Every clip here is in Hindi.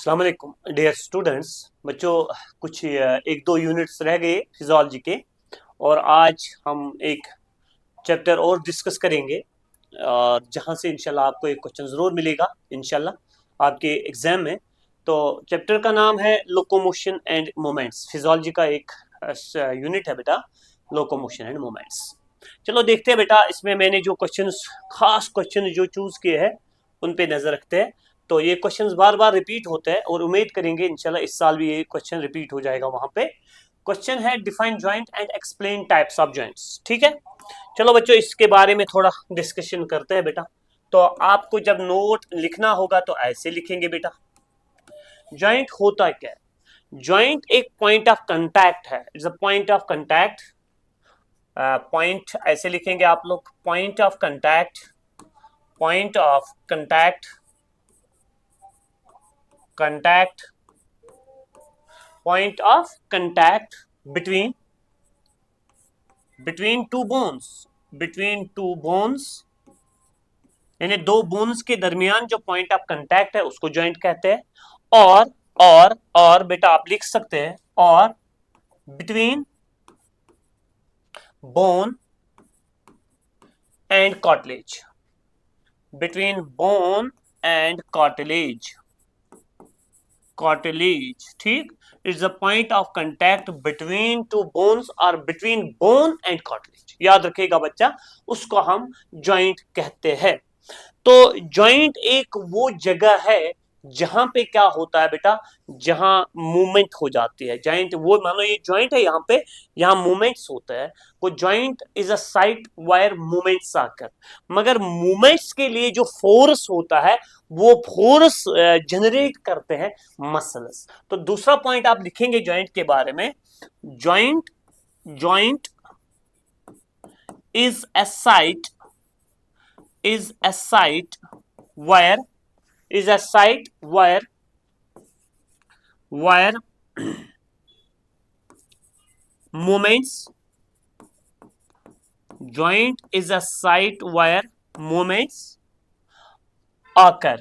अस्सलाम वालेकुम डियर स्टूडेंट्स। बच्चों, कुछ एक दो यूनिट्स रह गए फिजियोलॉजी के, और आज हम एक चैप्टर और डिस्कस करेंगे, और जहाँ से इंशाल्लाह आपको एक क्वेश्चन ज़रूर मिलेगा इंशाल्लाह आपके एग्जाम में। तो चैप्टर का नाम है लोकोमोशन एंड मोमेंट्स। फिजियोलॉजी का एक यूनिट है बेटा, लोकोमोशन एंड मोमेंट्स। चलो देखते हैं बेटा, इसमें मैंने जो क्वेश्चंस, खास क्वेश्चन जो चूज किए हैं उन पे नजर रखते हैं। तो ये क्वेश्चंस बार बार रिपीट होते हैं और उम्मीद करेंगे इंशाल्लाह इस साल भी ये क्वेश्चन रिपीट हो जाएगा। वहां पे क्वेश्चन है define joint and explain types of joints. ठीक है, चलो बच्चों इसके बारे में थोड़ा डिस्कशन करते हैं बेटा। तो आपको जब नोट लिखना होगा तो ऐसे लिखेंगे बेटा, जॉइंट होता क्या है। जॉइंट एक पॉइंट ऑफ कांटेक्ट है, it's a point of contact. Point ऐसे लिखेंगे आप लोग, point of contact, point of contact, contact, point of contact between two bones, between two bones, यानी दो बोन्स के दरमियान जो पॉइंट ऑफ कांटेक्ट है उसको जॉइंट कहते हैं। और बेटा आप लिख सकते हैं, और between bone and cartilage, between bone and cartilage, cartilage, ठीक, it's a point of contact between two bones और बिटवीन बोन एंड कार्टिलेज। याद रखिएगा बच्चा, उसको हम जॉइंट कहते हैं। तो जॉइंट एक वो जगह है जहां पे क्या होता है बेटा, जहां मूवमेंट हो जाती है। जॉइंट वो, मानो ये जॉइंट है, यहाँ पे यहाँ मूवमेंट्स होते हैं। वो joint is a site wire movements आकर, मगर मूवमेंट्स के लिए जो फोर्स होता है वो फोर्स जनरेट करते हैं मसल्स। तो दूसरा पॉइंट आप लिखेंगे जॉइंट के बारे में, joint, joint is a site, is a site where, is a site where moments, joint is a site where moments occur,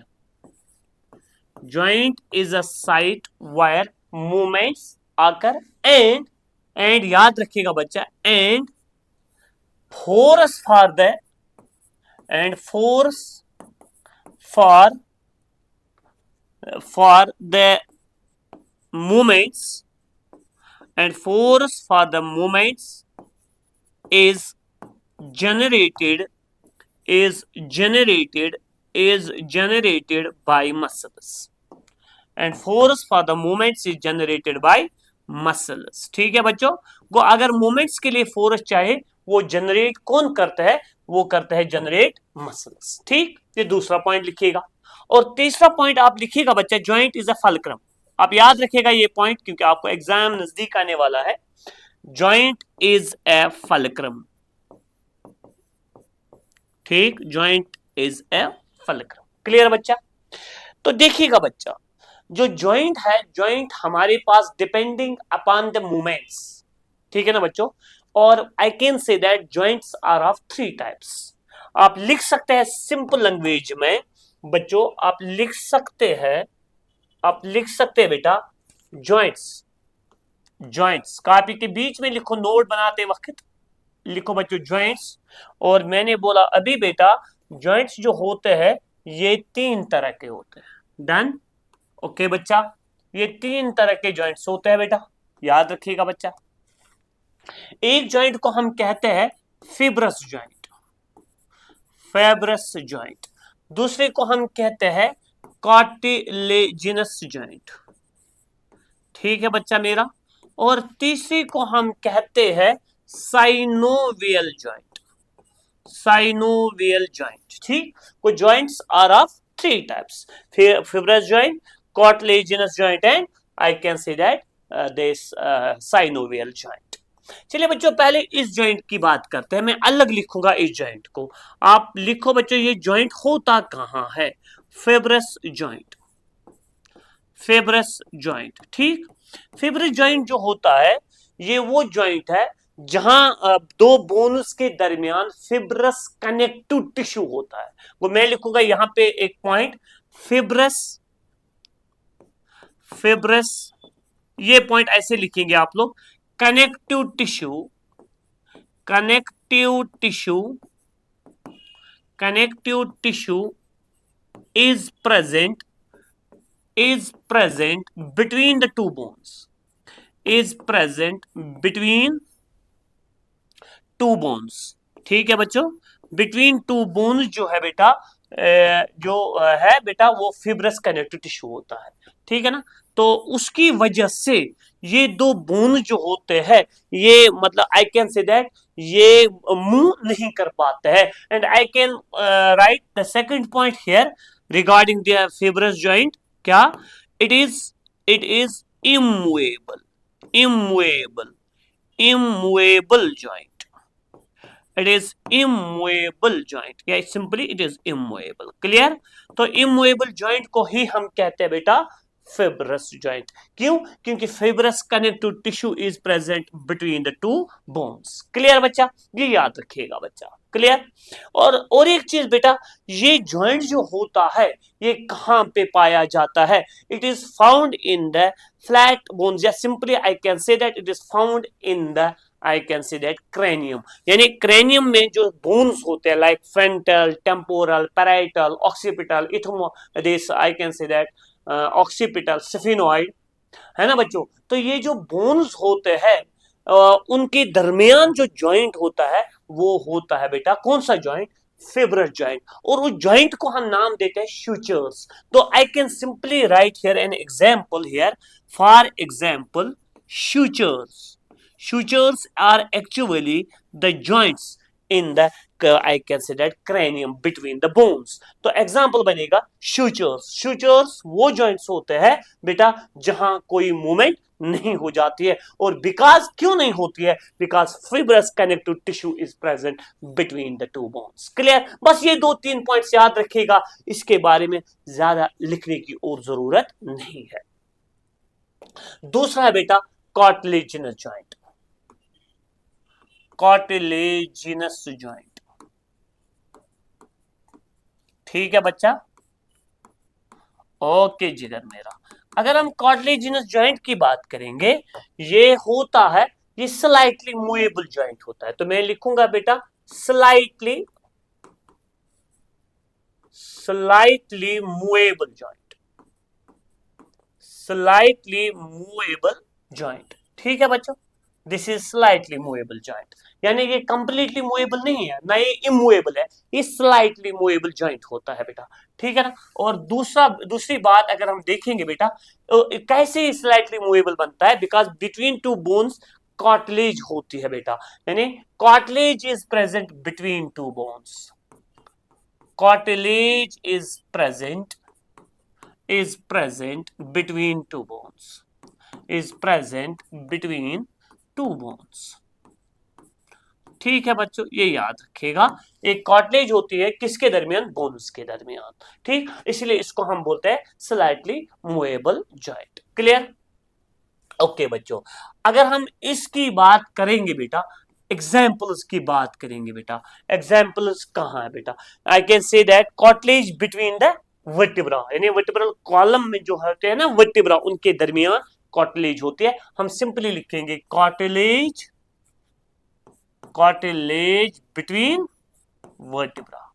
joint is a site where moments occur and याद रखिएगा बच्चा, and force for the, and force for the movements, and force for the movements is generated, is generated, is generated by muscles, and force for the movements is generated by muscles। ठीक है बच्चों, को अगर मूवमेंट्स के लिए फोर्स चाहे वो जनरेट कौन करता है, वो करता है जनरेट मसल्स। ठीक, ये दूसरा पॉइंट लिखिएगा। और तीसरा पॉइंट आप लिखिएगा बच्चा, जॉइंट इज अ फलक्रम। आप याद रखिएगा ये पॉइंट क्योंकि आपको एग्जाम नजदीक आने वाला है। जॉइंट इज ए फलक्रम, ठीक, joint is a fulcrum. Clear बच्चा? तो देखिएगा बच्चा, जो जॉइंट है, जॉइंट हमारे पास डिपेंडिंग अपॉन द मूवमेंट्स, ठीक है ना बच्चों। और I can say that joints are of three types. आप लिख सकते हैं सिंपल लैंग्वेज में बच्चों, आप लिख सकते हैं, आप लिख सकते हैं बेटा जॉइंट्स, जॉइंट्स कॉपी के बीच में लिखो, नोट बनाते वक्त लिखो बच्चों जॉइंट्स। और मैंने बोला अभी बेटा, जॉइंट्स जो होते हैं ये तीन तरह के होते हैं। डन? ओके बच्चा, ये तीन तरह के जॉइंट्स होते हैं बेटा, याद रखिएगा बच्चा। एक जॉइंट को हम कहते हैं फिब्रस जॉइंट, फेब्रस जॉइंट। दूसरे को हम कहते हैं कार्टिलेजिनस जॉइंट, ठीक है बच्चा मेरा। और तीसरे को हम कहते हैं साइनोवियल जॉइंट, साइनोवियल जॉइंट। ठीक, को joints are of three types, fibrous joint, cartilaginous joint and I can say that this synovial joint. चलिए बच्चों, पहले इस जॉइंट की बात करते हैं। मैं अलग लिखूंगा इस जॉइंट को, आप लिखो बच्चों ये जॉइंट होता कहां है, फिब्रस जॉइंट, फिब्रस जॉइंट। ठीक, फिब्रस जॉइंट जो होता है ये वो जॉइंट है जहां दो बोन्स के दरमियान फिब्रस कनेक्टिव टिश्यू होता है। वो मैं लिखूंगा यहां पे एक पॉइंट, फिब्रस फिब्रस, ये पॉइंट ऐसे लिखेंगे आप लोग, connective tissue, connective tissue, connective tissue is present, is present between the two bones, is present between two bones। ठीक है बच्चों, बिटवीन टू बोन्स जो है बेटा, जो है बेटा वो फिब्रस कनेक्टिव टिश्यू होता है, ठीक है ना। तो उसकी वजह से ये दो बोन जो होते हैं, ये मतलब आई कैन से दैट ये मूव नहीं कर पाते हैं। And I can write the second point here regarding the fibrous joint, क्या, it is immovable, immovable, immovable joint, it is immovable joint, या simply it is immovable। Clear. तो immovable joint को ही हम कहते हैं बेटा फिब्रस जॉइंट। क्यों? क्योंकि fibrous connective tissue is present between the to bones. Clear बच्चा, ये याद रखिएगा बच्चा। क्लियर। और एक चीज बेटा, ये जॉइंट जो होता है ये कहां पे पाया जाता है? It is found in the flat bones, या simply I can say that it is found in the I can say that cranium. यानी क्रेनियम में जो बोन्स होते हैं like frontal, temporal, parietal, occipital, this I can say that occipital, sphenoid, है ना बच्चों। तो ये जो बोन्स होते हैं उनके दरमियान जो जॉइंट होता है वो होता है बेटा कौन सा जॉइंट? Fibrous joint. और उस जॉइंट को हम नाम देते हैं सूचर्स। तो I can simply write here an example here, for example sutures. Sutures are actually the joints in the I can say that cranium between the bones। तो एग्जाम्पल बनेगा sutures। sutures वो joints होते हैं बेटा जहां कोई मूवमेंट नहीं हो जाती है। और बिकॉज क्यों नहीं होती है? Because fibrous connective tissue is present between the to bones. Clear. बस ये 2-3 पॉइंट्स याद रखिएगा, इसके बारे में ज्यादा लिखने की और जरूरत नहीं है। दूसरा है बेटा कार्टिलेजिनस जॉइंट, कार्टिलेजिनस जॉइंट। ठीक है बच्चा, ओके जिगर मेरा। अगर हम कार्टिलेजिनस जॉइंट की बात करेंगे, ये होता है, ये स्लाइटली मूवेबल जॉइंट होता है। तो मैं लिखूंगा बेटा slightly, slightly movable joint, slightly movable joint. ठीक है बच्चों, this is slightly movable joint. यानी ये कंप्लीटली मूवेबल नहीं है, ना ये इमूवेबल है, ये स्लाइटली मूवेबल जॉइंट होता है बेटा। ठीक है ना। और दूसरी बात अगर हम देखेंगे बेटा, कैसे स्लाइटली मूवेबल बनता है? Because between two bones cartilage होती है बेटा, यानी cartilage is present between two bones, cartilage is present between two bones, is present between two bones। ठीक है बच्चों, ये याद रखिएगा, एक कार्टिलेज होती है किसके दरमियान? बोन्स के दरमियान। ठीक, इसलिए इसको हम बोलते हैं slightly movable joint. Clear. Okay बच्चों, अगर हम इसकी बात करेंगे बेटा, एग्जाम्पल्स की बात करेंगे बेटा, एग्जाम्पल्स कहां है बेटा? I can say that cartilage between the vertebra, यानी वर्टिब्रल कॉलम में जो होते हैं ना वर्टिब्रा, उनके दरमियान कार्टिलेज होती है। हम सिंपली लिखेंगे cartilage, cartilage between vertebra,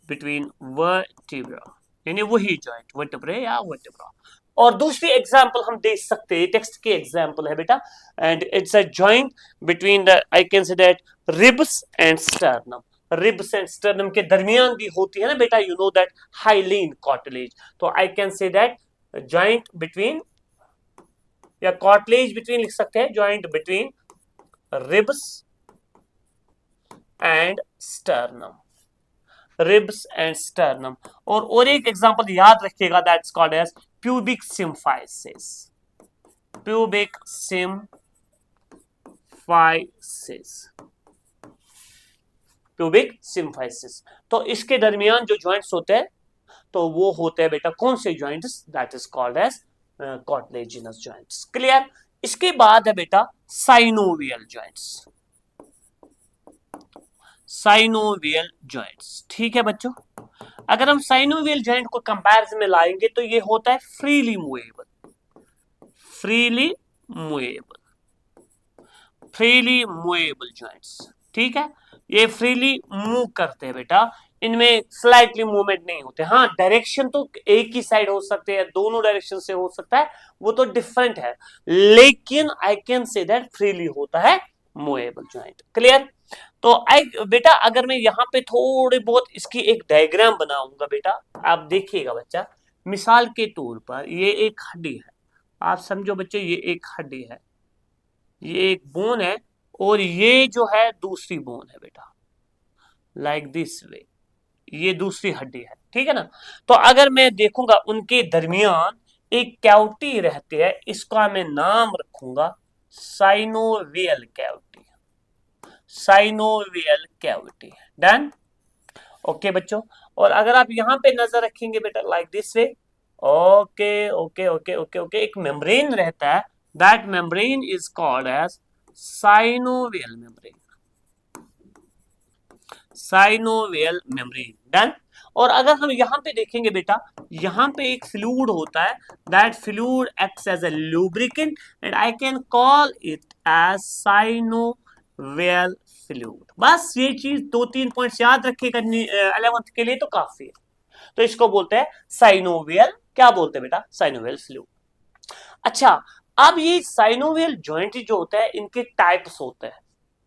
between vertebra, यानी वही जॉइंट वर्टिब्रे या वर्टिब्रा। और दूसरी एग्जांपल हम देख सकते हैं, टेक्स्ट की एग्जांपल है बेटा, and it's a joint between the I can say that ribs and sternum. Ribs and sternum के दरमियान भी होती है ना बेटा, you know that hyaline cartilage. तो I can say that joint between, या कार्टिलेज बिटवीन लिख सकते हैं, joint between ribs and sternum, ribs and sternum. और एक एग्जांपल याद रखिएगा, that's called as pubic symphysis, pubic symphysis, pubic symphysis। तो इसके दरमियान जो जॉइंट्स होते हैं तो वो होते हैं बेटा कौन से joints? That is called as cartilaginous joints. Clear. इसके बाद है बेटा साइनोवियल जॉइंट्स, साइनोवियल जॉइंट्स। ठीक है बच्चों, अगर हम साइनोवियल जॉइंट को कंपैरिजन में लाएंगे तो ये होता है freely movable, freely movable, freely movable joints. ठीक है, ये फ्रीली मूव करते हैं बेटा, इनमें स्लाइटली मूवमेंट नहीं होते। हाँ, डायरेक्शन तो एक ही साइड हो सकते हैं, दोनों डायरेक्शन से हो सकता है, वो तो डिफरेंट है, लेकिन आई कैन से दैट फ्रीली होता है मूवेबल जॉइंट। क्लियर? तो बेटा अगर मैं यहाँ पे थोड़े बहुत इसकी एक डायग्राम बनाऊंगा बेटा, आप देखिएगा बच्चा। मिसाल के तौर पर ये एक हड्डी है, आप समझो बच्चे, ये एक हड्डी है, ये एक बोन है, और ये जो है दूसरी बोन है बेटा, लाइक दिस वे, ये दूसरी हड्डी है। ठीक है ना? तो अगर मैं देखूंगा उनके दरमियान एक कैविटी रहती है, इसका मैं नाम रखूंगा synovial cavity, synovial cavity. Done? Okay बच्चों, और अगर आप यहां पे नजर रखेंगे बेटा like this way, okay okay okay okay okay, एक मेम्ब्रेन रहता है, that membrane is called as synovial membrane, synovial membrane. Done? और अगर हम यहां पे देखेंगे बेटा, यहां पे एक फ्लूइड होता है, that fluid acts as a lubricant and I can call it as synovial fluid. बस ये चीज 2-3 पॉइंट्स याद रखिएगा 11th के लिए तो काफी है। तो इसको बोलते हैं साइनोवियल, क्या बोलते हैं बेटा? Synovial fluid. अच्छा, अब ये साइनोवियल जॉइंट जो होता है, इनके टाइप्स होते हैं,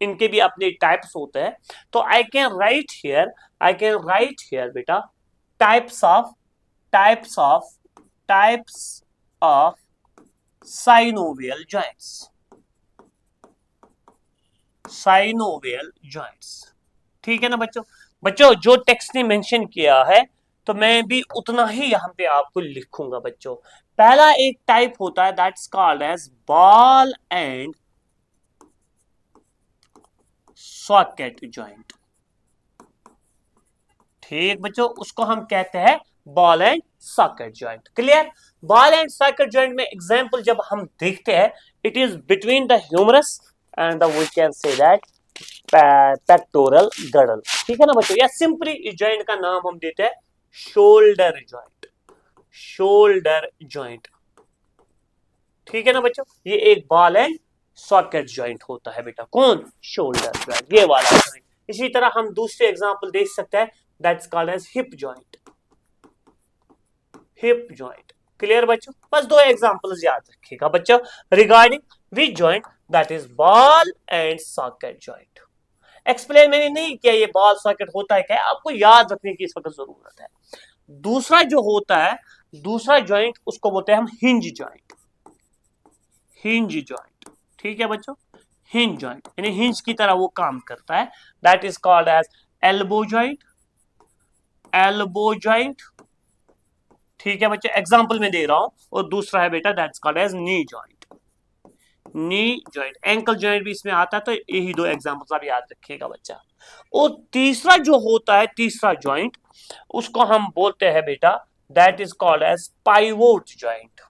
इनके भी अपने टाइप्स होते हैं। तो I can write here, I can write here बेटा types of, types of, types of synovial joints, synovial joints. ठीक है ना बच्चों? बच्चों जो टेक्स्ट ने मेंशन किया है, तो मैं भी उतना ही यहां पे आपको लिखूंगा बच्चों। पहला एक टाइप होता है that's called as ball and socket joint. ठीक बच्चों, उसको हम कहते हैं ball and socket joint. Clear? Ball and socket joint में एग्जांपल जब हम देखते हैं, it is between the humerus and we can say that pectoral girdle. ठीक है ना बच्चों? या सिंपली इस जॉइंट का नाम हम देते हैं शोल्डर जॉइंट, शोल्डर जॉइंट। ठीक है ना बच्चों? ये एक बॉल एंड सॉकेट जॉइंट होता है बेटा। कौन? शोल्डर जॉइंट, ये वाला जॉइंट। इसी तरह हम दूसरे एग्जांपल देख सकते हैं, that's called as hip joint, hip joint. Clear बच्चों? बस 2 एग्जांपल्स याद रखिएगा बच्चों regarding which joint, that is ball and socket joint. Explain मैंने नहीं किया ये बॉल सॉकेट होता है क्या, आपको याद रखने की इस वक्त जरूरत है। दूसरा जो होता है, दूसरा जॉइंट, उसको बोलते हैं हम हिंज जॉइंट, हिंज जॉइंट। ठीक है बच्चों? हिंज जॉइंट यानी हिंज की तरह वो काम करता है, that is called as elbow joint, elbow joint. ठीक है बच्चे, एग्जांपल में दे रहा हूं। और दूसरा है बेटा that's called as knee joint, knee joint. Ankle joint भी इसमें आता है, तो यही 2 एग्जांपल्स आप याद रखिएगा बच्चा। और तीसरा जो होता है, तीसरा जॉइंट, उसको हम बोलते हैं बेटा that is called as pivot joint,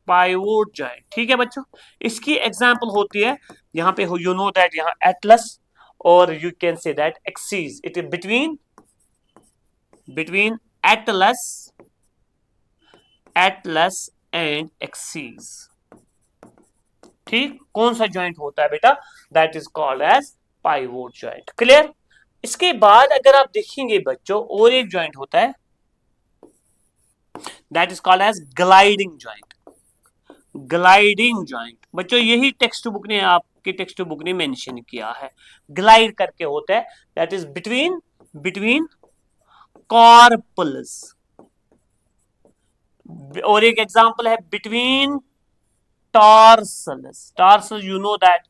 pivot joint. ठीक है बच्चों? इसकी एग्जांपल होती है, यहां पे यू नो दैट यहां एटलस, और you can say that axis, it is between, between atlas, atlas and axis. ठीक, कौन सा जॉइंट होता है बेटा? That is called as pivot joint. Clear? इसके बाद अगर आप देखेंगे बच्चों, और एक जॉइंट होता है, that is called as gliding joint, gliding joint. बच्चों यही टेक्स्ट बुक ने, आपकी टेक्स्ट बुक ने मेंशन किया है, ग्लाइड करके होता है, that is between, between carpals. और एक एग्जांपल है between tarsals, tarsal you know that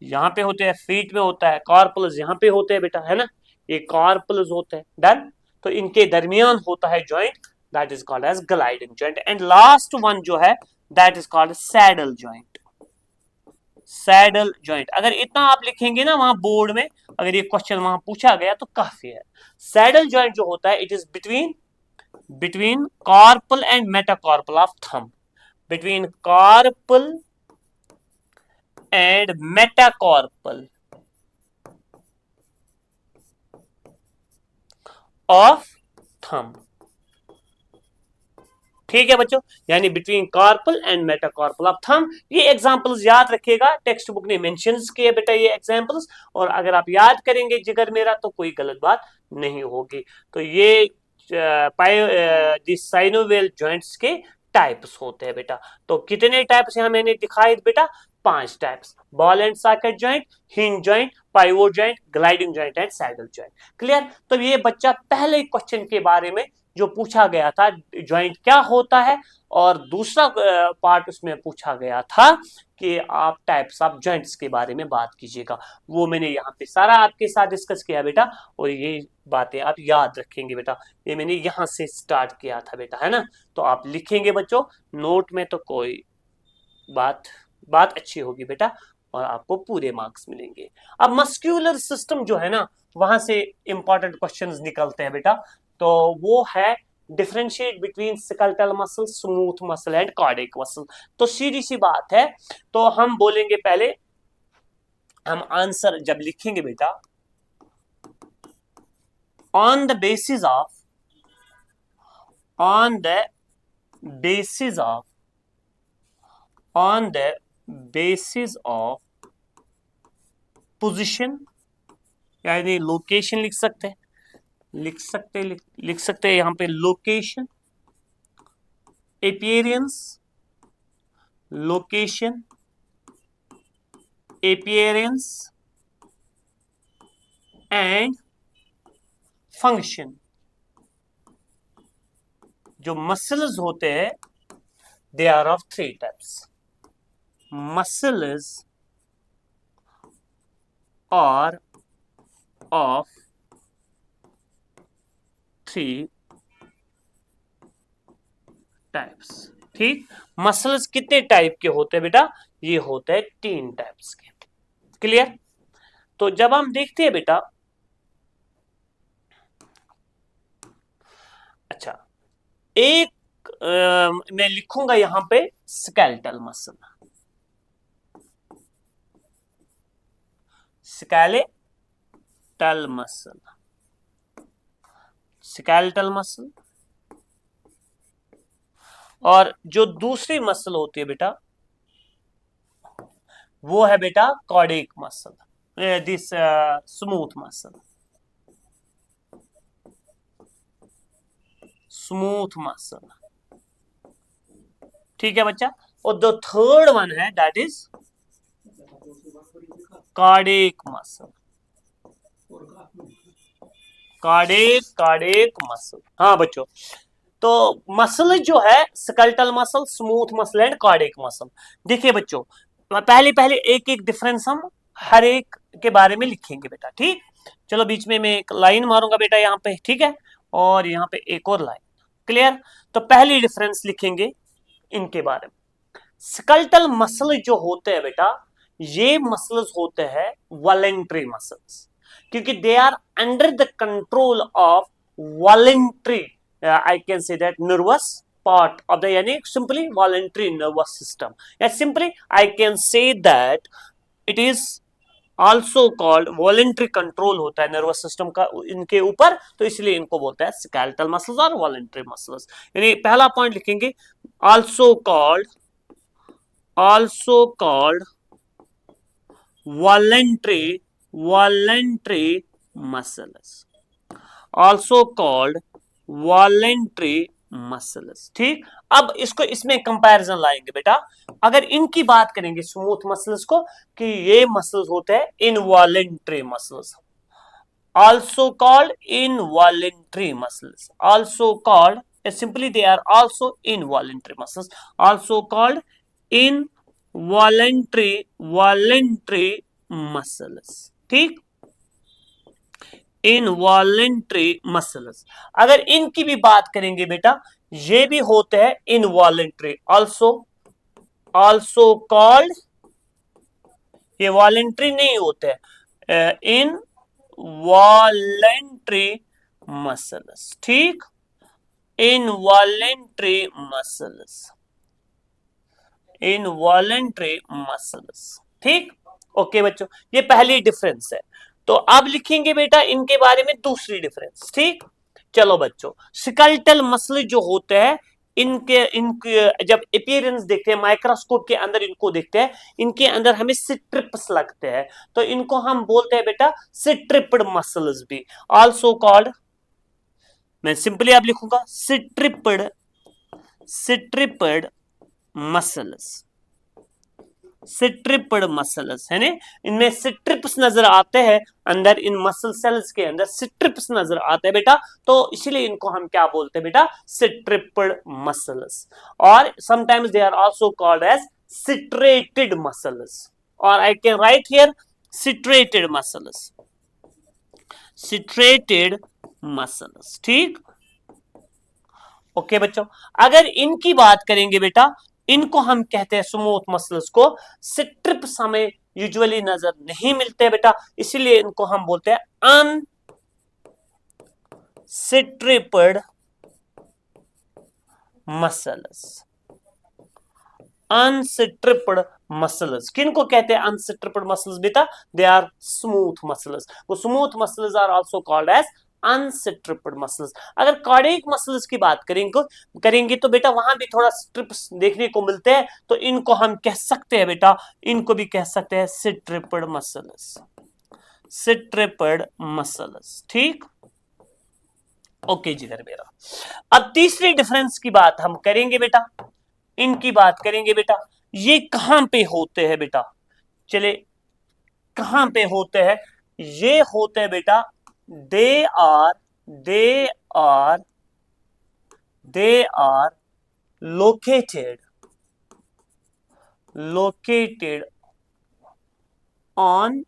यहां पे होते हैं, फीट में होता है, कार्पल्स यहां पे होते हैं बेटा, है ना? ये कार्पल्स होते हैं। डन? तो इनके दरमियान होता है joint, that is called as gliding joint. And last one जो है, that is called saddle joint, saddle joint. अगर इतना आप लिखेंगे ना वहां बोर्ड में, अगर ये क्वेश्चन वहां पूछा गया तो काफी है। सैडल जॉइंट जो होता है, it is between, between carpal and metacarpal of thumb, between carpal and metacarpal of thumb. ठीक है बच्चों, यानी between carpal and metacarpal of thumb. ये एग्जांपल्स याद रखिएगा, टेक्स्ट बुक ने मेंशंस किए बेटा ये एग्जांपल्स, और अगर आप याद करेंगे जिगर मेरा तो कोई गलत बात नहीं होगी। तो ये साइनोवियल जॉइंट्स के टाइप्स होते हैं बेटा। तो कितने टाइप्स यहाँ मैंने दिखाए बेटा? 5 types: ball and socket joint, hinge joint, pivot joint, gliding joint and saddle joint. Clear? तो ये बच्चा पहले क्वेश्चन के बारे में जो पूछा गया था जॉइंट क्या होता है, और दूसरा पार्ट उसमें पूछा गया था कि आप टाइप्स ऑफ जॉइंट्स के बारे में बात कीजिएगा। वो मैंने यहाँ पे सारा आपके साथ डिस्कस किया बेटा, और ये बातें आप याद रखेंगे बेटा। ये मैंने यहाँ से स्टार्ट किया था बेटा, है ना? तो आप लिखेंगे बच्चों नोट में, तो कोई बात अच्छी होगी बेटा, और आपको पूरे मार्क्स मिलेंगे। अब मस्क्यूलर सिस्टम जो है ना, वहां से इंपॉर्टेंट क्वेश्चंस निकलते हैं बेटा। तो वो है differentiate between skeletal muscle, smooth muscle and cardiac muscle. तो सीधी सी बात है, तो हम बोलेंगे पहले, हम आंसर जब लिखेंगे बेटा, on the basis of position, यानी लोकेशन लिख सकते हैं, लिख सकते हैं यहां पे location, appearance, location, appearance and function. जो मसल्स होते हैं they are of 3 types. Muscles are of 3 types. ठीक, मसल्स कितने टाइप के होते हैं बेटा? ये होते हैं 3 टाइप्स के। क्लियर? तो जब हम देखते हैं बेटा, अच्छा एक मैं लिखूंगा यहां पे skeletal muscle, skeletal muscle, skeletal muscle. और जो दूसरी मसल होती है बेटा, वो है बेटा cardiac muscle, this smooth muscle, smooth muscle. ठीक है बच्चा? और जो थर्ड वन है that is cardiac muscle, cardiac muscle. हाँ बच्चों, तो मसल जो है skeletal muscle, smooth muscle and cardiac muscle. देखिए बच्चों, पहले एक एक डिफरेंस हम हर एक के बारे में लिखेंगे बेटा। ठीक, चलो बीच में मैं एक लाइन मारूंगा बेटा यहाँ पे, ठीक है, और यहाँ पे एक और लाइन। क्लियर? तो पहली डिफरेंस लिखेंगे इनके बारे में। स्केलेटल मसल जो होते हैं बेटा, ये मसल्स होते हैं वॉलेंट्री मसल्स, क्योंकि they are under the control of voluntary, I can say that nervous part of the, yani simply voluntary nervous system. Yeah, simply I can say that it is also called voluntary control होता है nervous system का इनके ऊपर, तो इसलिए इनको बोलते हैं skeletal muscles और voluntary muscles। यानी पहला पॉइंट लिखेंगे also called voluntary muscles, also called voluntary muscles. ठीक, अब इसको इसमें कंपैरिजन लाएंगे बेटा। अगर इनकी बात करेंगे स्मूथ मसल्स को, कि ये मसल्स होते हैं involuntary muscles, also called involuntary muscles, also called, simply they are also involuntary muscles, also called involuntary muscles. ठीक, इनवॉलेंट्री मसल्स। अगर इनकी भी बात करेंगे बेटा, ये भी होते हैं इनवॉलेंट्री, आल्सो कॉल्ड, ये वॉलेंट्री नहीं होते हैं, इनवॉलेंट्री मसल्स। ठीक, इनवॉलेंट्री मसल्स, इनवॉलेंट्री मसल्स। ठीक, ओके बच्चों, ये पहली डिफरेंस है। तो अब लिखेंगे बेटा इनके बारे में दूसरी डिफरेंस। ठीक, चलो बच्चों, स्केलेटल मसल जो होते हैं, इनके इनके जब अपीयरेंस देखते हैं माइक्रोस्कोप के अंदर, इनको देखते हैं, इनके अंदर हमें स्ट्रिप्स लगते हैं, तो इनको हम बोलते हैं बेटा स्ट्रिप्ड मसल्स भी, आल्सो कॉल्ड, मैं सिंपली अब लिखूंगा स्ट्रिप्ड मसल्स, स्ट्रिप्ड मसल्स है ना, इनमें स्ट्रिप्स नजर आते हैं अंदर, इन मसल सेल्स के अंदर स्ट्रिप्स नजर आते हैं बेटा, तो इसलिए इनको हम क्या बोलते हैं बेटा, स्ट्रिप्ड मसल्स, और sometimes they are also called as striated muscles, और I can write here striated muscles, striated muscles, ठीक। ओके बच्चों, अगर इनकी बात करेंगे बेटा, इनको हम कहते हैं स्मूथ मसल्स को, स्ट्रिप्स हमें यूजुअली नजर नहीं मिलते बेटा, इसीलिए इनको हम बोलते हैं अनस्ट्रिप्ड मसल्स, अनस्ट्रिप्ड मसल्स, किनको कहते हैं अनस्ट्रिप्ड मसल्स बेटा, दे आर स्मूथ मसल्स, वो smooth muscles are also called as unstriped muscles. अगर कार्डियक मसल्स की बात करेंगे तो बेटा वहां भी थोड़ा स्ट्रिप्स देखने को मिलते हैं, तो इनको हम कह सकते हैं बेटा, इनको भी कह सकते हैं स्ट्रिप्ड मसल्स, स्ट्रिप्ड मसल्स, ठीक। ओके जी घर मेरा, अब तीसरी डिफरेंस की बात हम करेंगे बेटा, इनकी बात करेंगे बेटा, ये कहां पे होते हैं बेटा, चले कहां पे होते हैं, ये होते हैं बेटा, they are located on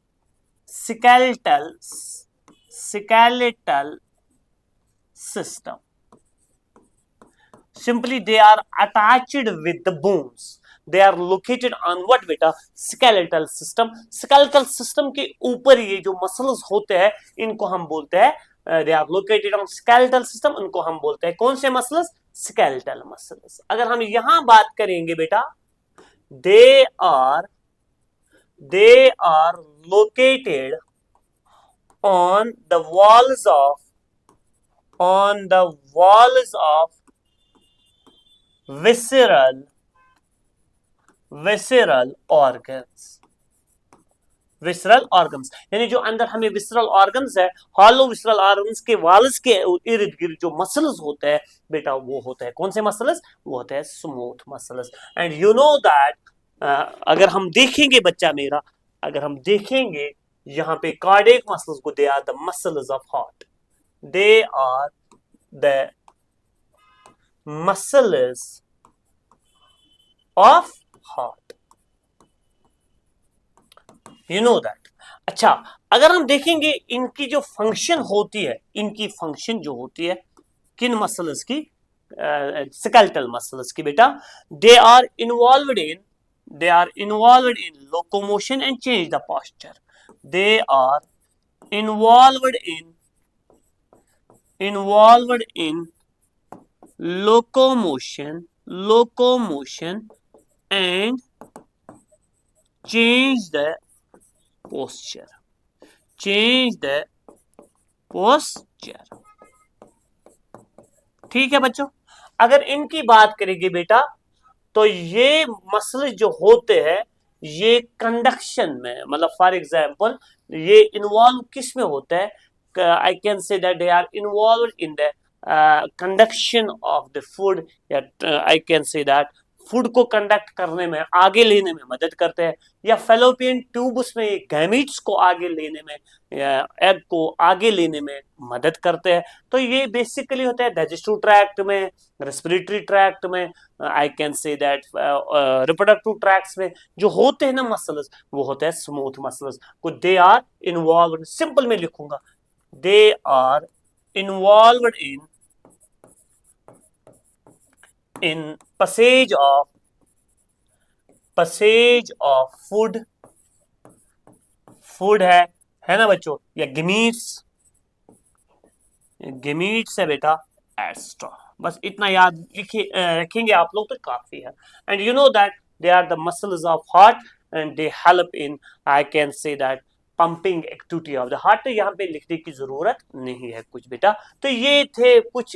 skeletal system, simply they are attached with the bones, they are located on what बेटा, skeletal system, skeletal system के ऊपर ये जो मसल्स होते हैं, इनको हम बोलते हैं they are located on skeletal system, उनको हम बोलते हैं कौन से मसल्स, skeletal muscles। अगर हम यहां बात करेंगे बेटा, they are located on the walls of visceral organs, यानी जो अंदर हमें विसरल ऑर्गन्स है, हॉलो विसरल ऑर्गन्स के वाल्स के इर्द गिर्द जो मसल्स होते हैं बेटा, वो होते हैं कौन से मसल्स, वो होते हैं smooth muscles. And you know that, अगर हम देखेंगे बच्चा मेरा, अगर हम देखेंगे यहाँ पे कार्डियक मसल्स को, they are the muscles of heart, they are the muscles of heart, you know that. अच्छा, अगर हम देखेंगे इनकी जो फंक्शन होती है, इनकी फंक्शन जो होती है किन मसल्स की, स्केलेटल मसल्स की बेटा, they are involved in locomotion and change the posture, they are involved in locomotion and change the posture, ठीक है बच्चों। अगर इनकी बात करेंगे बेटा, तो ये मसल जो होते हैं, ये कंडक्शन में, मतलब फॉर एग्जांपल ये इन्वॉल्व किस में होता है, I can say that they are involved in the conduction of the food, या I can say that food को कंडक्ट करने में, आगे लेने में मदद करते हैं, या फेलोपियन ट्यूब्स में गैमीट्स को आगे लेने में, या एग को आगे लेने में मदद करते हैं। तो ये बेसिकली होता है डाइजेस्टिव ट्रैक्ट में, रेस्पिरेटरी ट्रैक्ट में, आई can say that reproductive tracts में जो होते हैं ना मसल्स, वो होते हैं स्मूथ मसल्स को, दे आर इन्वॉल्व, सिंपल में लिखूंगा, they are involved in passage of food है ना बच्चों, या गेमीट्स है बेटा, एस्ट्रा, बस इतना याद रखेंगे आप लोग तो काफी है। And you know that they are the muscles of heart and they help in, I can say that pumping activity of the heart, तो यहाँ पे लिखने की जरूरत नहीं है कुछ बेटा। तो ये थे कुछ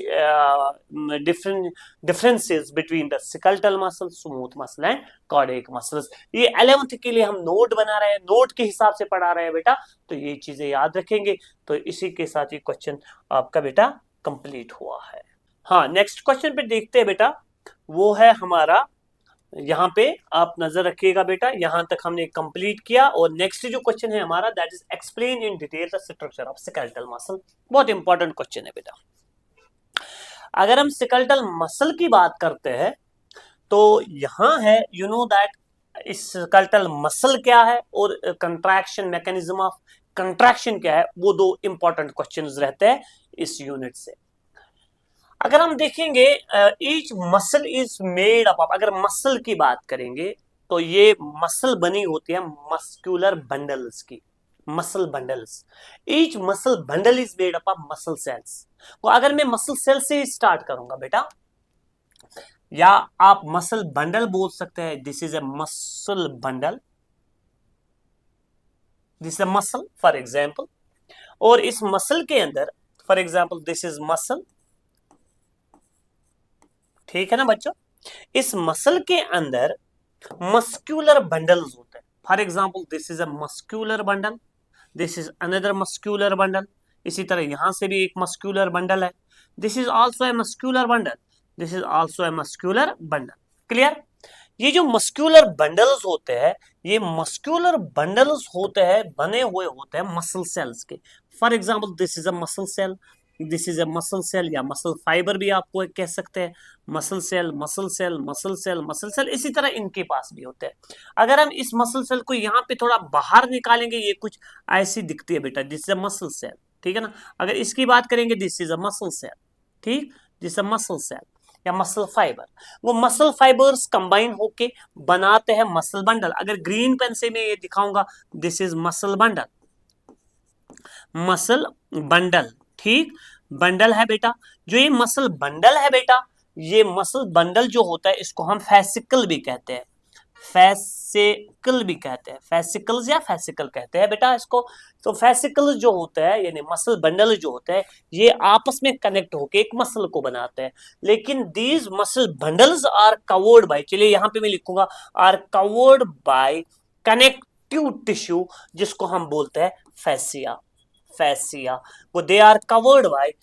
differences between the skeletal muscle, smooth muscle and cardiac muscles. ये 11th के लिए हम नोट बना रहे हैं, नोट के हिसाब से पढ़ा रहे हैं बेटा, तो ये चीजें याद रखेंगे। तो इसी के साथ ये क्वेश्चन आपका बेटा कंप्लीट हुआ है। हाँ, नेक्स्ट क्वेश्चन पे देखते हैं बेटा, वो है हमारा, यहाँ पे आप नजर रखिएगा बेटा, यहां तक हमने कंप्लीट किया। और नेक्स्ट जो क्वेश्चन है हमारा, that is explain in detail the structure of skeletal muscle. बहुत इंपॉर्टेंट क्वेश्चन है बेटा। अगर हम स्केलेटल मसल की बात करते हैं तो यहां है, यू नो दैट इस स्केलेटल मसल क्या है और कंट्रैक्शन, मैकेनिज्म ऑफ कंट्रैक्शन क्या है, वो दो इंपॉर्टेंट क्वेश्चंस रहते हैं इस यूनिट से। अगर हम देखेंगे each muscle is made up of, अगर मसल की बात करेंगे तो ये मसल बनी होती है मस्कुलर बंडल्स की, muscle bundles. Each muscle bundle is made up of muscle cells. तो अगर मैं मसल सेल से स्टार्ट करूंगा बेटा, या आप मसल बंडल बोल सकते हैं, this is a muscle bundle, this is a muscle for example. और इस मसल के अंदर for example this is muscle, ठीक है ना बच्चों। इस मसल के अंदर मस्क्यूलर बंडल्स होते हैं, for example this is a muscular bundle, this is another muscular bundle. इसी तरह यहां से भी एक मस्क्यूलर बंडल है, this is also a muscular bundle, this is also a muscular bundle. Clear. ये जो मस्क्यूलर बंडल्स होते हैं, ये मस्क्यूलर बंडल्स होते हैं, बने हुए होते हैं मसल सेल्स के। For example this is a muscle cell, this is a muscle cell, या मसल फाइबर भी आपको कह सकते हैं, muscle cell, muscle cell, muscle cell, muscle cell, इसी तरह इनके पास भी होते हैं। अगर हम इस मसल सेल को यहाँ पे थोड़ा बाहर निकालेंगे, ये कुछ ऐसी दिखती है बेटा, this is a muscle cell, ठीक है ना। अगर इसकी बात करेंगे, this is a muscle cell, ठीक, दिस अ मसल सेल या मसल फाइबर। वो मसल फाइबर्स कंबाइन होके बनाते हैं मसल बंडल। अगर ग्रीन पेन से मैं ये दिखाऊंगा, this is muscle bundle, muscle bundle, ठीक, बंडल है बेटा। जो ये मसल बंडल है बेटा, ये मसल बंडल जो होता है इसको हम फैसिकल भी कहते हैं, फैसिकल भी कहते हैं, फैसिकल्स या फैसिकल कहते हैं बेटा इसको। तो फैसिकल जो होता है यानी मसल बंडल जो होता है, ये आपस में कनेक्ट होके एक मसल को बनाते हैं। लेकिन these muscle bundles are covered by, चलिए यहां पे मैं लिखूंगा, are covered by connective tissue, जिसको हम बोलते हैं फैसिया, फैसिया। वो they are covered by,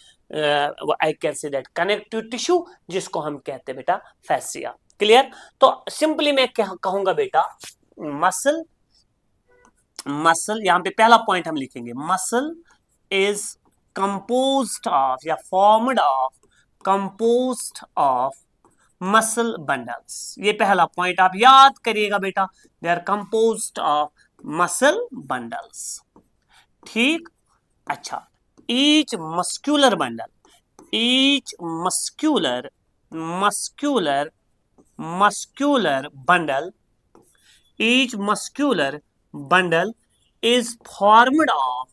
I can say that connective tissue, जिसको हम कहते हैं बेटा फैसिया। क्लियर। तो सिंपली मैं कहूंगा बेटा, मसल, मसल यहां पे पहला पॉइंट हम लिखेंगे, मसल इज कंपोज्ड ऑफ या formed of, composed of muscle bundles. ये पहला पॉइंट आप याद करिएगा बेटा, they are composed of muscle bundles, ठीक। अच्छा, each muscular bundle, each muscular, muscular, muscular bundle, each muscular bundle is formed of,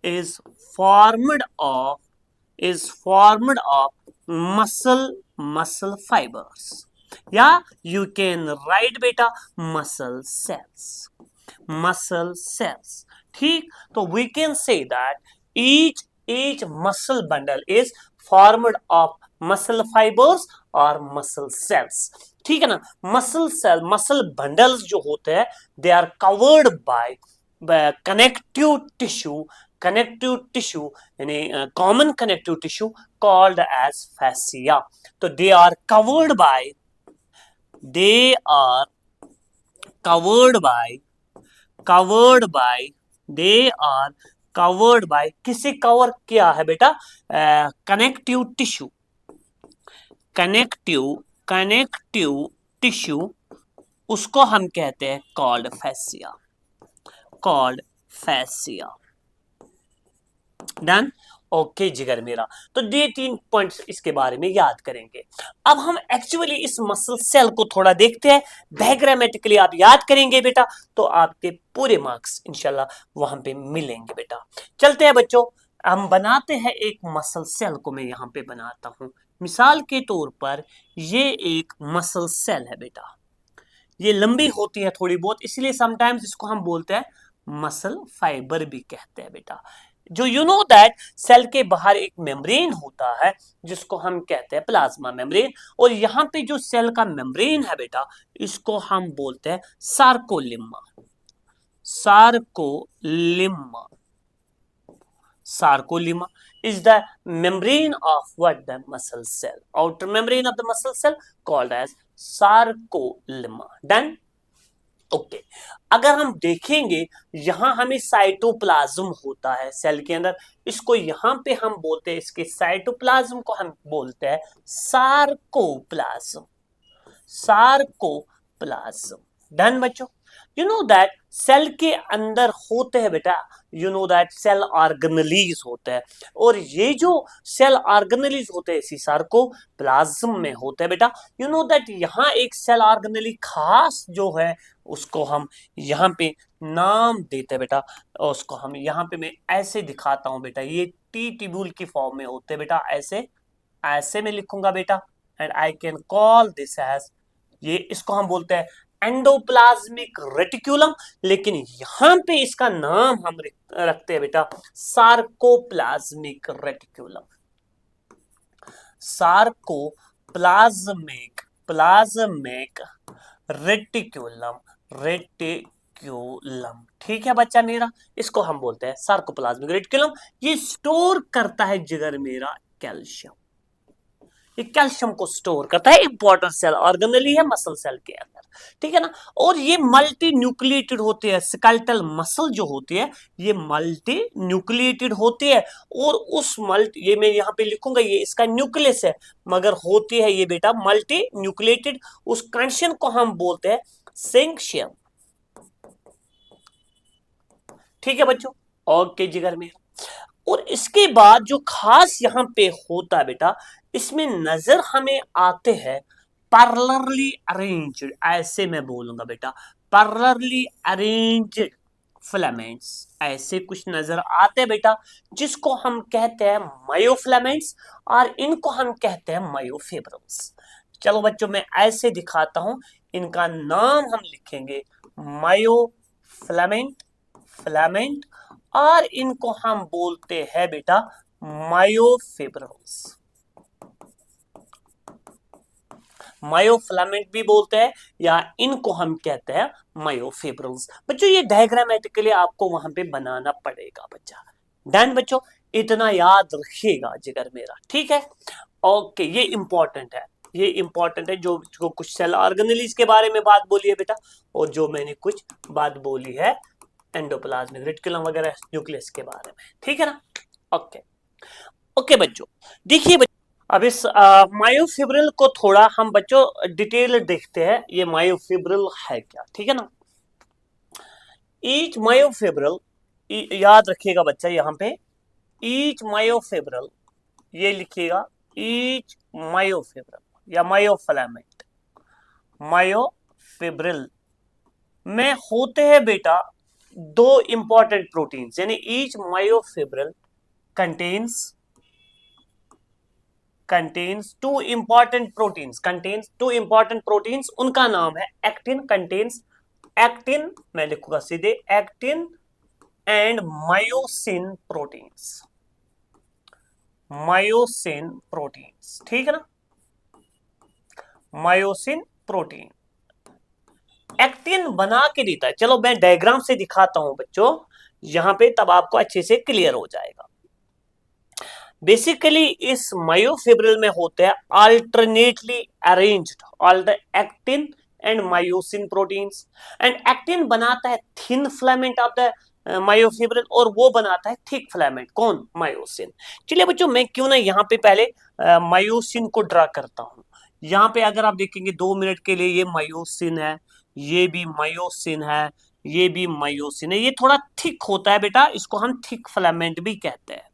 is formed of, is formed of muscle fibers, yeah, you can write beta muscle cells, muscle cells, ठीक। तो we can say that each muscle bundle is formed of muscle fibers or muscle cells, ठीक है ना। मसल सेल, मसल बंडल्स जो होते हैं, they are covered by connective tissue, connective tissue यानी common connective tissue called as fascia. तो they are covered by, they are covered by, covered by, they are covered by, किसे कवर किया है बेटा, connective tissue, connective, connective tissue, उसको हम कहते हैं called fascia, called fascia. Done. Okay जिगर मेरा। तो ये 3 पॉइंट्स इसके बारे में याद करेंगे। अब हम एक्चुअली इस मसल सेल को थोड़ा देखते हैं, डायग्रामेटिकली आप याद करेंगे बेटा, तो आपके पूरे मार्क्स इंशाल्लाह वहां पे मिलेंगे बेटा। चलते हैं बच्चों, हम बनाते हैं एक मसल सेल को, मैं यहां पे बनाता हूं। मिसाल के तौर पर ये एक मसल सेल है बेटा, ये लंबी होती है थोड़ी बहुत, इसलिए समटाइम्स इसको हम बोलते हैं मसल फाइबर भी कहते हैं बेटा। जो यू नो दैट सेल के बाहर एक मेम्ब्रेन होता है जिसको हम कहते हैं प्लाज्मा मेम्ब्रेन, और यहाँ पे जो सेल का मेम्ब्रेन है बेटा इसको हम बोलते हैं सार्कोलिम्मा। सार्कोलिम्मा, sarcolemma is the membrane of what? The muscle cell. Outer membrane of the muscle cell called as sarcolemma. Done? Okay अगर हम देखेंगे यहां हमें साइटोप्लाज्म होता है सेल के अंदर, इसको यहां पे हम बोलते हैं, इसके साइटोप्लाज्म को हम बोलते हैं सार्कोप्लाज्म। सार्कोप्लाज्म। डन बच्चों। यू नो दैट सेल के अंदर होते हैं बेटा, you know that cell organelles होते हैं, और ये जो सेल ऑर्गेनेलीज होते हैं इसी सार्कोप्लाज्म में होते हैं बेटा। यू नो दैट यहाँ एक सेल ऑर्गेनेली खास जो है उसको हम यहाँ पे नाम देते हैं बेटा, और उसको हम यहाँ पे मैं ऐसे दिखाता हूं बेटा, ये टी ट्यूब्यूल की फॉर्म में होते हैं बेटा, ऐसे ऐसे में लिखूंगा बेटा, and I can call this as, ये इसको हम बोलते हैं एंडोप्लाज्मिक रेटिकुलम, लेकिन यहां पे इसका नाम हम रखते हैं बेटा sarcoplasmic reticulum. Sarcoplasmic plasmic reticulum, reticulum. ठीक है बच्चा मेरा, इसको हम बोलते हैं सार्कोप्लाज्मिक रेटिकुलम। ये स्टोर करता है जिगर मेरा कैल्शियम, ये कैल्शियम को स्टोर करता है, इंपॉर्टेंट सेल ऑर्गेनेली है मसल सेल के अंदर, ठीक है ना। और ये मल्टी न्यूक्लिएटेड होते हैं, स्केलेटल मसल जो होती है ये मल्टी न्यूक्लिएटेड होती है, और उस ये मैं यहाँ पे लिखूंगा ये इसका न्यूक्लियस है, मगर होती है ये बेटा मल्टी न्यूक्लिएटेड, उस कंडीशन को हम बोलते हैं सिंक्शियम। ठीक है बच्चों, ओके जिगर में। और इसके बाद जो खास यहां पे होता है बेटा, इसमें नजर हमें आते हैं पैरेलली अरेंज्ड, ऐसे मैं बोलूंगा बेटा पैरेलली अरेंज्ड फिलामेंट्स, ऐसे कुछ नजर आते हैं बेटा, जिसको हम कहते हैं मायोफिलामेंट्स, और इनको हम कहते हैं मायोफिब्रिल्स। चलो बच्चों मैं ऐसे दिखाता हूं, इनका नाम हम लिखेंगे मायोफिलामेंट, फिलामेंट, और इनको हम बोलते हैं बेटा मायोफिब्रिल्स। मायोफिलामेंट भी बोलते हैं, या इनको हम कहते हैं मायोफिब्रिल्स। बच्चों ये डायग्रामेटिकली आपको वहां पे बनाना पड़ेगा बच्चा। डन बच्चों, इतना याद रखिएगा जिगर मेरा, ठीक है। ओके ये इंपॉर्टेंट है, ये इंपॉर्टेंट है, जो कुछ सेल ऑर्गेनेलीज के बारे में बात बोली है बेटा, और जो मैंने कुछ बात बोली है एंडोप्लाज्मिक रेटिकुलम वगैरह न्यूक्लियस के बारे में, ठीक है ना। ओके ओके बच्चों, देखिए अब इस मायोफिब्रिल को थोड़ा हम बच्चों डिटेल देखते हैं, ये मायोफिब्रिल है क्या, ठीक है ना। ईच मायोफिब्रिल, याद रखिएगा बच्चा यहाँ पे ईच मायोफिब्रिल, ये लिखिएगा ईच मायोफिब्रिल या मायोफिलामेंट, मायोफिब्रिल में होते हैं बेटा दो इंपॉर्टेंट प्रोटीन्स, यानी each myofibril contains two important proteins, उनका नाम है एक्टिन, contains एक्टिन, मैं लिखूंगा सीधे एक्टिन एंड मायोसिन प्रोटीन्स, ठीक है ना। मायोसिन प्रोटीन एक्टिन बना के देता है, चलो मैं डायग्राम से दिखाता हूं बच्चों यहां पे, तब आपको अच्छे से क्लियर हो जाएगा। बेसिकली इस मायोफिब्रिल में होते हैं alternately arranged actin and myosin proteins, and actin बनाता है thin filament of the myofibril, और वो बनाता है थिक फिलामेंट, कौन? मायोसिन। चलिए बच्चों मैं क्यों ना यहाँ पे पहले मायोसिन को ड्रा करता हूं। यहाँ पे अगर आप देखेंगे 2 मिनट के लिए, ये मायोसिन है, ये भी मायोसिन है, ये भी मायोसिन है, ये थोड़ा थिक होता है बेटा, इसको हम थिक फिलामेंट भी कहते हैं,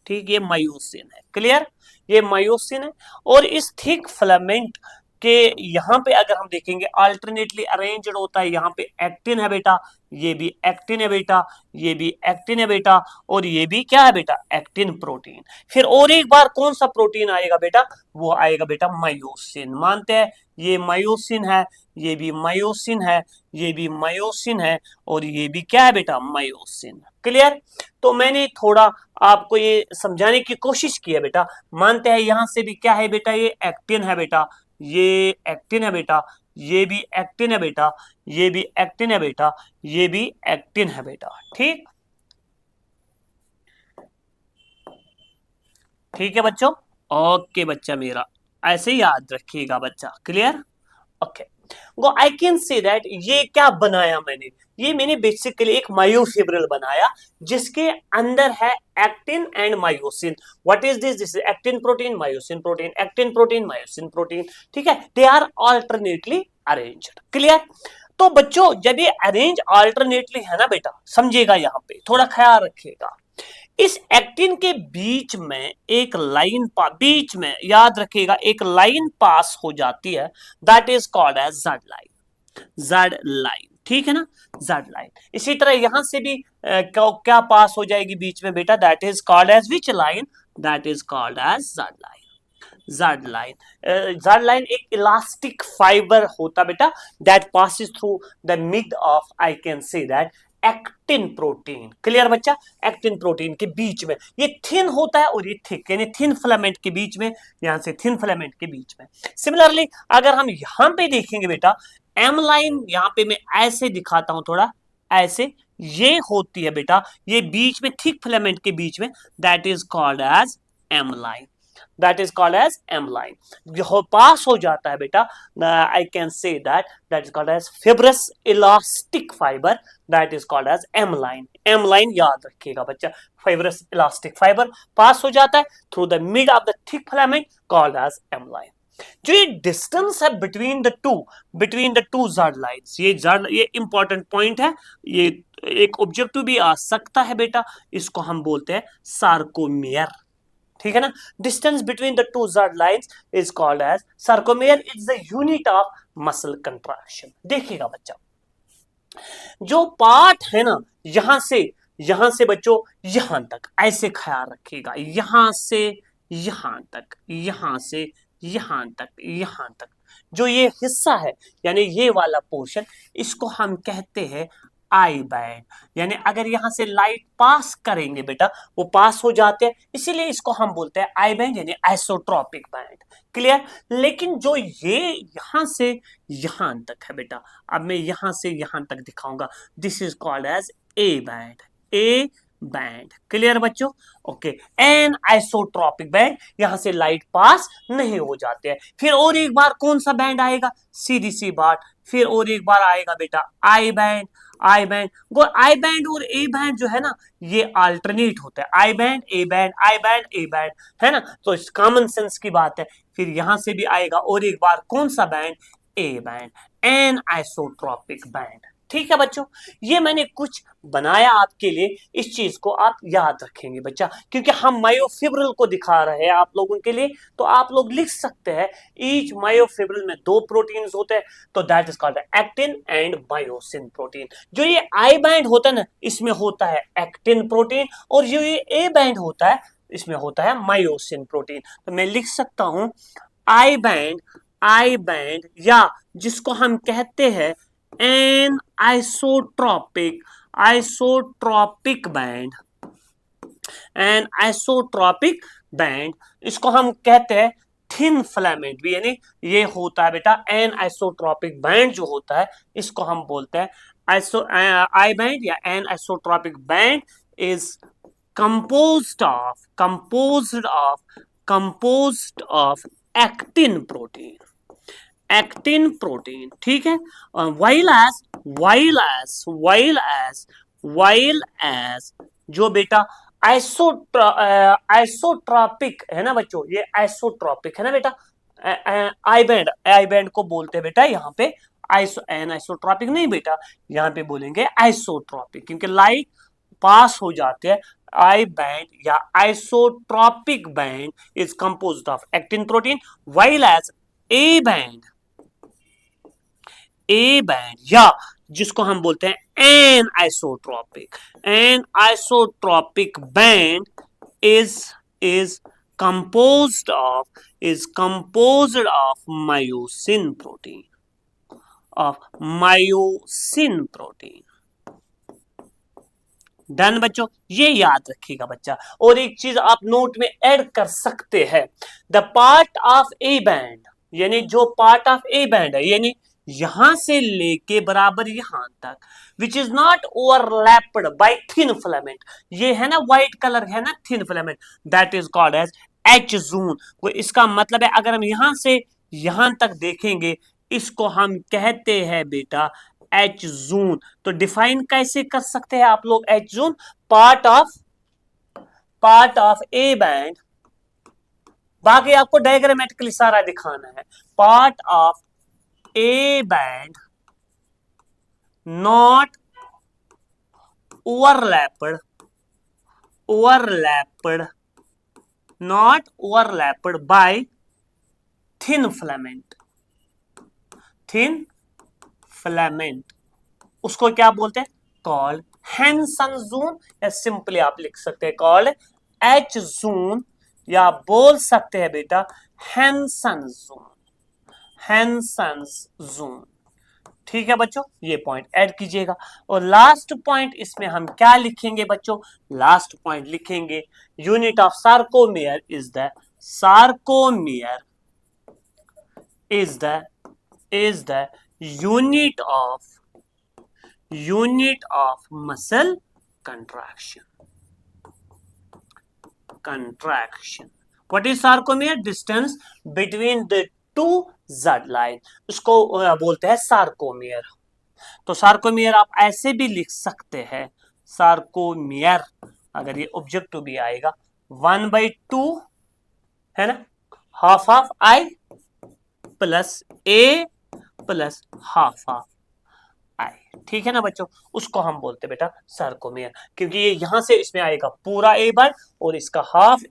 ठीक। ये मायोसिन है, क्लियर, ये मायोसिन है, और इस थिक फिलामेंट कि यहाँ पे अगर हम देखेंगे अल्टरनेटली अरेंज्ड होता है, यहाँ पे एक्टिन है बेटा, ये भी एक्टिन है बेटा, ये भी एक्टिन है बेटा, और ये भी क्या है बेटा, एक्टिन प्रोटीन। फिर और एक बार कौन सा प्रोटीन आएगा बेटा, वो आएगा बेटा मायोसिन। मानते हैं ये मायोसिन है, ये भी मायोसिन है, ये भी मायोसिन है, और ये भी क्या है बेटा, मायोसिन। क्लियर? तो मैंने थोड़ा आपको ये समझाने की कोशिश की है बेटा। मानते हैं यहां से भी क्या है बेटा, ये एक्टिन है बेटा, ये एक्टिन है बेटा, ये भी एक्टिन है बेटा, ये भी एक्टिन है बेटा, ये भी एक्टिन है बेटा। ठीक, ठीक है बच्चों? ओके बच्चा मेरा, ऐसे ही याद रखिएगा बच्चा। क्लियर? ओके, वो आई कैन से दैट ये क्या बनाया मैंने, ये मैंने बेसिकली एक मायोफिब्रिल बनाया जिसके अंदर है actin and myosin. What is this? This is actin protein, myosin protein, actin protein, myosin protein. ठीक है, they are alternately arranged. Clear? तो बच्चों जब ये अरेंज अल्टरनेटली है ना बेटा, समझिएगा, यहां पे थोड़ा ख्याल रखिएगा। इस एक्टिन के बीच में एक लाइन बीच में याद रखिएगा एक लाइन पास हो जाती है, that is called as Z line. Z line, ठीक है ना, जेड लाइन। इसी तरह यहां से भी क्या पास हो जाएगी बीच में बेटा, that is called as which line, that is called as Z line. Z line, Z line एक इलास्टिक फाइबर होता बेटा, that passes through the mid of, I can say that, actin protein. Clear बच्चा? एक्टिन प्रोटीन के बीच में ये थिन होता है और ये थिक, यानी थिन फिलामेंट के बीच में, यहां से थिन फिलामेंट के बीच में। सिमिलरली अगर हम यहां पे देखेंगे बेटा, एम लाइन, यहां पे मैं ऐसे दिखाता हूं थोड़ा, ऐसे ये होती है बेटा, ये बीच में थिक फिलामेंट के बीच में, that is called as M line, that is called as M line. जो पास हो जाता है बेटा, I can say that is called as fibrous elastic fibre, that is called as M line. M line याद रखिएगा बच्चा, फाइब्रस इलास्टिक फाइबर पास हो जाता है through the mid of the thick filament, called as M line. जो ये डिस्टेंस है between the two Z lines, ये इंपॉर्टेंट पॉइंट है, ये एक ऑब्जेक्टिव भी आ सकता है बेटा, इसको हम बोलते हैं सार्कोमियर। ठीक है ना, distance between the two Z lines is called as sarcomere, is the unit of muscle contraction. देखिएगा बच्चा, जो पार्ट है ना, यहां से बच्चों यहां तक, ऐसे ख्याल रखिएगा, यहां से यहां तक, यहां से यहां तक, यहां तक जो ये हिस्सा है, यानी ये वाला पोर्शन, इसको हम कहते हैं आई बैंड। यानी अगर यहां से लाइट पास करेंगे बेटा, वो पास हो जाते हैं, इसीलिए इसको हम बोलते हैं आई बैंड, यानी आइसोट्रॉपिक बैंड। क्लियर? लेकिन जो ये यहां से यहां तक है बेटा, अब मैं यहां से यहां तक दिखाऊंगा, this is called as A band, A band. Clear बच्चों? ओके, एन आइसोट्रॉपिक बैंड, यहां से लाइट पास नहीं हो जाते हैं। फिर और एक बार कौन सा बैंड आएगा, सीधी सी बात, फिर और एक बार आएगा बेटा आई बैंड। आई बैंड, वो आई बैंड और ए बैंड जो है ना, ये अल्टरनेट होता है, I band A band, I band A band, है ना, तो इस कॉमन सेंस की बात है। फिर यहां से भी आएगा और एक बार कौन सा band, A band, N isotropic band. ठीक है बच्चों, ये मैंने कुछ बनाया आपके लिए, इस चीज को आप याद रखेंगे बच्चा, क्योंकि हम मायोफिब्रिल को दिखा रहे हैं आप लोगों के लिए, तो आप लोग लिख सकते हैं ईच मायोफिब्रिल में दो प्रोटीन्स होते हैं, तो that is called actin and myosin protein. जो ये आई बैंड होता है ना, इसमें होता है एक्टिन प्रोटीन, और जो ये ए बैंड होता है, इसमें होता है मायोसिन प्रोटीन। तो मैं लिख सकता हूं आई बैंड, आई बैंड, या जिसको हम कहते हैं an isotropic, isotropic band, N isotropic band, इसको हम कहते हैं थिन फिलामेंट भी, यानी ये होता है बेटा एन आइसोट्रॉपिक बैंड जो होता है, इसको हम बोलते हैं आई बैंड या N isotropic band is composed of actin protein, actin protein. ठीक है, वाइल एज जो बेटा आइसोट्रॉपिक है ना बच्चों, ये आइसोट्रॉपिक है ना बेटा, आई बैंड को बोलते हैं बेटा यहाँ पे आइसोट्रॉपिक नहीं बेटा, यहाँ पे बोलेंगे आइसोट्रॉपिक, क्योंकि लाइट पास हो जाते हैं। आई बैंड या isotropic band is composed of actin protein, while as A band या जिसको हम बोलते हैं an isotropic band is composed of myosin protein. Done बच्चों, ये याद रखिएगा बच्चा। और एक चीज आप नोट में ऐड कर सकते हैं, the part of A band, यानी जो पार्ट ऑफ ए बैंड है, यानी यहां से लेके बराबर यहां तक, which is not overlapped by thin filament, ये है ना व्हाइट कलर है ना thin filament, that is called as H zone. वो इसका मतलब है अगर हम यहां से यहां तक देखेंगे, इसको हम कहते हैं बेटा एच जोन। तो डिफाइन कैसे कर सकते हैं आप लोग H zone? Part of A band, बाकी आपको डायग्रामेटिकली सारा दिखाना है, part of A band not overlapped by thin filament, उसको क्या बोलते हैं? कॉल्ड हैंसन जोन, या सिंपली आप लिख सकते हैं कॉल्ड एच जोन, या बोल सकते हैं बेटा हैंसन जोन। ठीक है बच्चों, ये पॉइंट ऐड कीजिएगा। और लास्ट पॉइंट इसमें हम क्या लिखेंगे बच्चों? लास्ट पॉइंट लिखेंगे unit of sarcomere is the unit of muscle contraction. What is sarcomere? Distance between the two Z line, उसको बोलते हैं सार्कोमियर। तो सार्कोमियर आप ऐसे भी लिख सकते हैं, सार्कोमियर अगर ये ऑब्जेक्टिव भी आएगा 1/2 है ना, half of I plus A plus half of I, ठीक है ना बच्चों, उसको हम बोलते हैं बेटा सार्कोमियर, क्योंकि ये यहां से इसमें आएगा पूरा ए बैंड और इसका हाफ,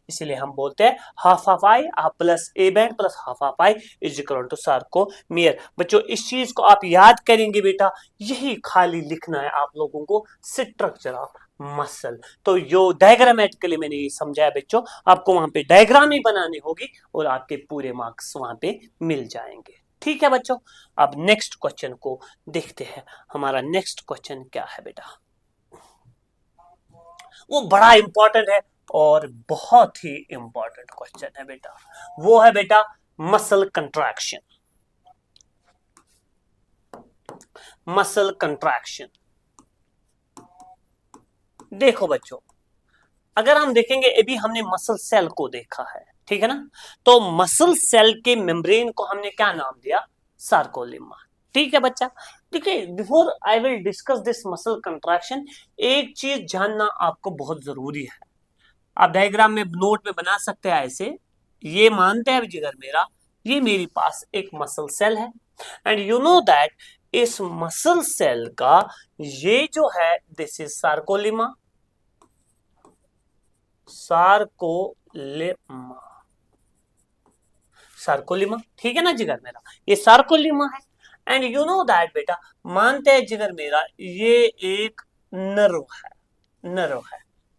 इसलिए हम बोलते हैं half of I plus A band plus half of I is equal to sarcomere. बच्चों इस चीज को आप याद करेंगे बेटा, यही खाली लिखना है आप लोगों को, स्ट्रक्चर ऑफ मसल। तो जो डायग्रामेटिकली मैंने ये समझाया बच्चों, आपको वहां पे डायग्राम ही बनानी होगी और आपके पूरे मार्क्स वहां पे मिल जाएंगे। ठीक है बच्चों, अब नेक्स्ट क्वेश्चन को देखते हैं। हमारा नेक्स्ट क्वेश्चन क्या है बेटा? वो बड़ा इंपॉर्टेंट है और बहुत ही इंपॉर्टेंट क्वेश्चन है बेटा, वो है बेटा मसल कंट्रैक्शन। देखो बच्चों, अगर हम देखेंगे अभी हमने मसल सेल को देखा है, ठीक है ना, तो मसल सेल के मेम्ब्रेन को हमने क्या नाम दिया? सार्कोलिमा। ठीक है बच्चा, ठीक है। Before I will discuss this muscle contraction, एक चीज जानना आपको बहुत जरूरी है। आप डायग्राम में नोट में बना सकते हैं ऐसे, ये मानते हैं जिगर मेरा, ये मेरे पास एक मसल सेल है एंड यू नो दैट इस मसल सेल का ये जो है दिस इज सार्कोलिमा, सार्कोलिमा, ठीक है ना जिगर मेरा, ये सार्कोलिमा है। एंड यू नो दैट बेटा, मानते हैं जिगर मेरा ये एक नर्व है,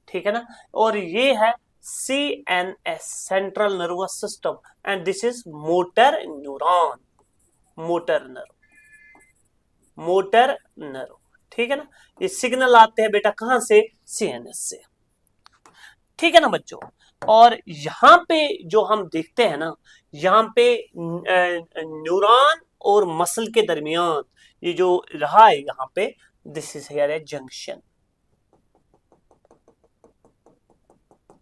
ठीक है ना, और ये है CNS, central nervous system, and this is motor neuron, motor nerve, ठीक है ना। ये सिग्नल आते हैं बेटा कहां से? CNS से, ठीक है ना बच्चों। और यहां पे जो हम देखते हैं ना, यहां पे न्यूरॉन और मसल के दरमियान ये जो रहा है यहां पे, this is here A junction.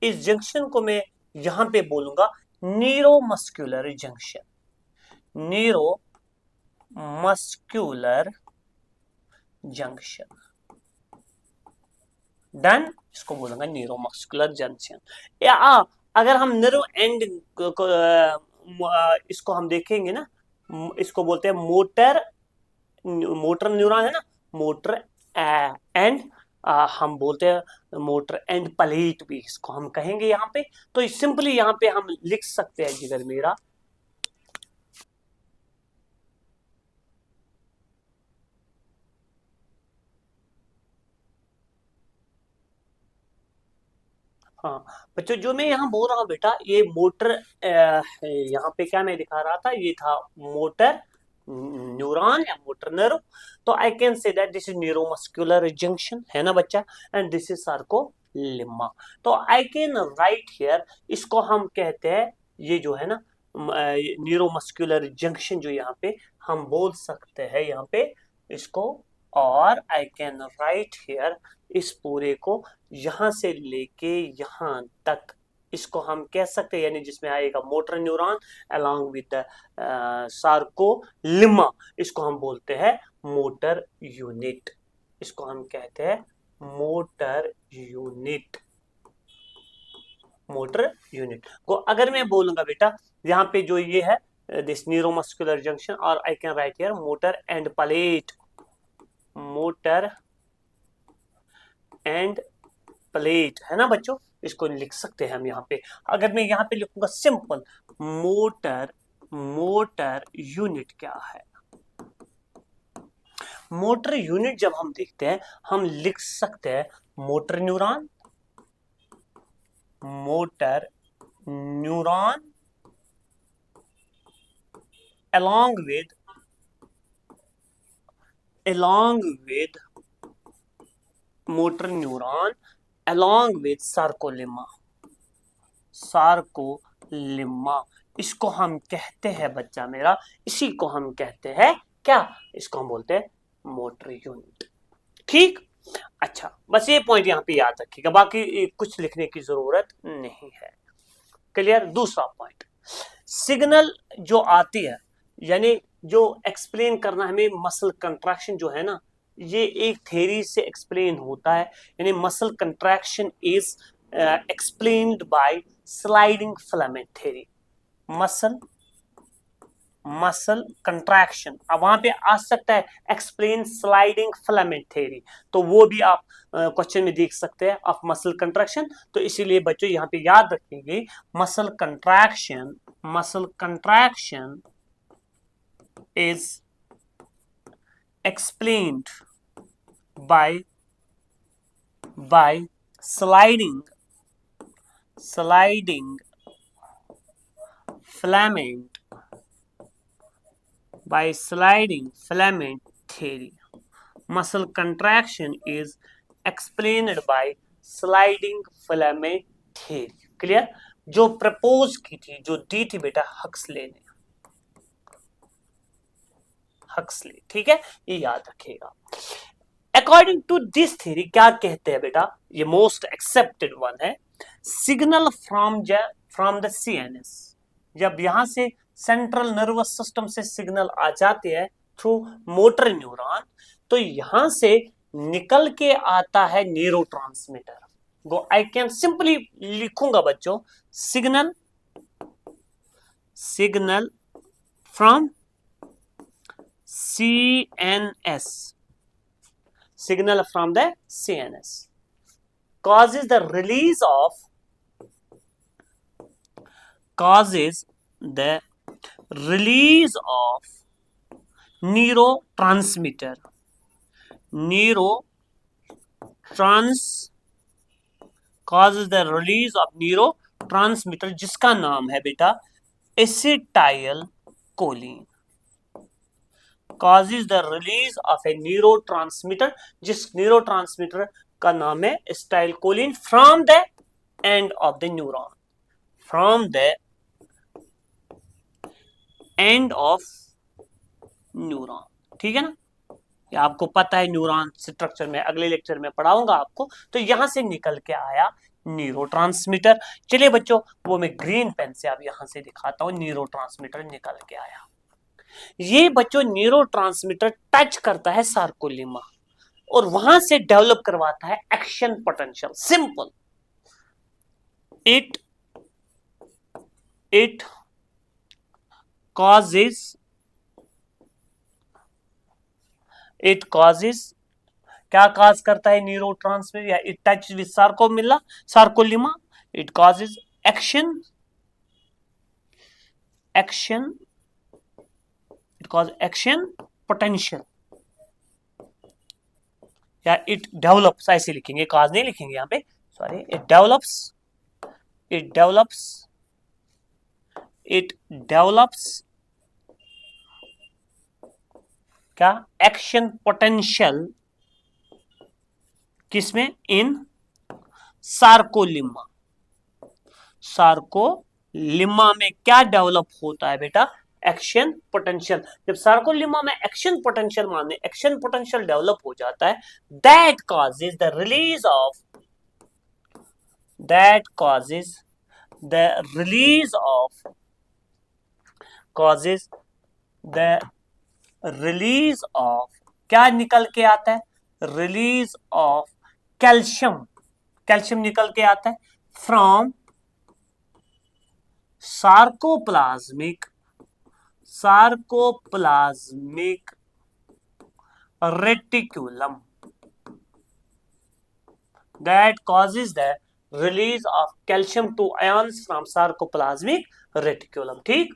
इस जंक्शन को मैं यहां पे बोलूंगा न्यूरोमस्कुलर जंक्शन, डन, इसको बोलूंगा न्यूरोमस्कुलर जंक्शन। या अगर हम नर्व एंड इसको हम देखेंगे ना, इसको बोलते हैं मोटर न्यूरॉन है ना, मोटर एंड हम बोलते हैं मोटर एंड प्लेट भी इसको हम कहेंगे यहाँ पे। तो सिंपली यहाँ पे हम लिख सकते हैं जिगर मेरा हाँ बच्चों, जो मैं यहाँ बोल रहा हूँ बेटा, ये मोटर, यहाँ पे क्या मैं दिखा रहा था, ये था मोटर न्यूरॉन या मोटर नर्व। तो I can say that this is neuromuscular junction, है ना बच्चा, एंड दिस इज सार्कोलिम्मा। तो आई कैन राइट हियर, इसको हम कहते हैं, ये जो है ना न्यूरोमस्कुलर जंक्शन, जो यहाँ पे हम बोल सकते हैं यहाँ पे इसको। और आई कैन राइट हियर, इस पूरे को यहां से लेके यहां तक, इसको हम कह सकते हैं, यानी जिसमें आएगा मोटर न्यूरॉन अलोंग विद सार्कोलिम्मा, इसको हम बोलते हैं मोटर यूनिट। इसको हम कहते हैं मोटर यूनिट। मोटर यूनिट को अगर मैं बोलूंगा बेटा, यहाँ पे जो ये है दिस न्यूरोमस्कुलर जंक्शन, और I can write here motor end plate, motor end plate, है ना बच्चों, इसको लिख सकते हैं हम यहाँ पे। अगर मैं यहाँ पे लिखूंगा सिंपल मोटर, मोटर यूनिट क्या है, मोटर यूनिट जब हम देखते हैं, हम लिख सकते हैं motor neuron, motor neuron along with motor neuron along with sarcolemma, सार्कोलिम्मा, इसको हम कहते हैं बच्चा मेरा, इसी को हम कहते हैं क्या, इसको हम बोलते हैं मोटर यूनिट। ठीक, अच्छा, बस ये पॉइंट यहाँ पे याद रखिएगा, बाकी कुछ लिखने की जरूरत नहीं है। क्लियर। दूसरा पॉइंट, सिग्नल जो आती है, यानी जो एक्सप्लेन करना हमें मसल कंट्रैक्शन जो है ना, ये एक थ्योरी से एक्सप्लेन होता है, यानी muscle contraction is explained bye sliding filament theory. Muscle contraction, अब वहां पे आ सकता है एक्सप्लेन स्लाइडिंग फिलामेंट थ्योरी, तो वो भी आप क्वेश्चन में देख सकते हैं ऑफ मसल कंट्रैक्शन। तो इसीलिए बच्चों यहाँ पे याद रखेंगे muscle contraction, muscle contraction is explained by sliding filament, by sliding filament theory. Muscle contraction is explained by sliding filament theory. Clear. जो प्रपोज की थी, जो दी थी बेटा हक्सले ने, हक्सले, ठीक है, ये याद रखिएगा। अकॉर्डिंग टू दिस थ्योरी क्या कहते हैं बेटा, ये मोस्ट एक्सेप्टेड वन है, सिग्नल फ्रॉम द सीएनएस, जब यहां से सेंट्रल नर्वस सिस्टम से सिग्नल आ जाते हैं थ्रू मोटर न्यूरॉन, तो यहां से निकल के आता है neurotransmitter. Go I can simply लिखूंगा बच्चों, signal from CNS, signal from the CNS causes the release of neurotransmitter, causes the release of neurotransmitter, जिसका नाम है बेटा acetylcholine, causes the release of a neurotransmitter, जिस न्यूरोट्रांसमीटर का नाम है acetylcholine, from the end of the neuron, from the end of neuron, ठीक है ना, ये आपको पता है न्यूरॉन स्ट्रक्चर में अगले लेक्चर में पढ़ाऊंगा आपको। तो यहां से निकल के आया न्यूरोट्रांसमीटर। चलिए बच्चों, वो मैं ग्रीन पेन से अब यहां से दिखाता हूं, न्यूरोट्रांसमीटर निकल के आया। ये बच्चों न्यूरोट्रांसमीटर टच करता है सार्कोलिमा और वहां से डेवलप करवाता है action potential. Simple, it causes क्या काज करता है न्यूरोट्रांसमीटर, या it touch with sarcolemma, it causes action, it cause action potential, या it develops, ऐसे लिखेंगे, काज नहीं लिखेंगे यहाँ पे, sorry, it develops it develops क्या एक्शन पोटेंशियल किसमें, इन सार्कोलिम्मा। सार्कोलिम्मा में क्या डेवलप होता है बेटा, एक्शन पोटेंशियल। जब सार्कोलिम्मा में एक्शन पोटेंशियल माने एक्शन पोटेंशियल डेवलप हो जाता है, that causes the release of क्या निकल के आता है, रिलीज ऑफ कैल्शियम। कैल्शियम निकल के आता है from sarcoplasmic reticulum, that causes the release of calcium to ions from sarcoplasmic reticulum। ठीक,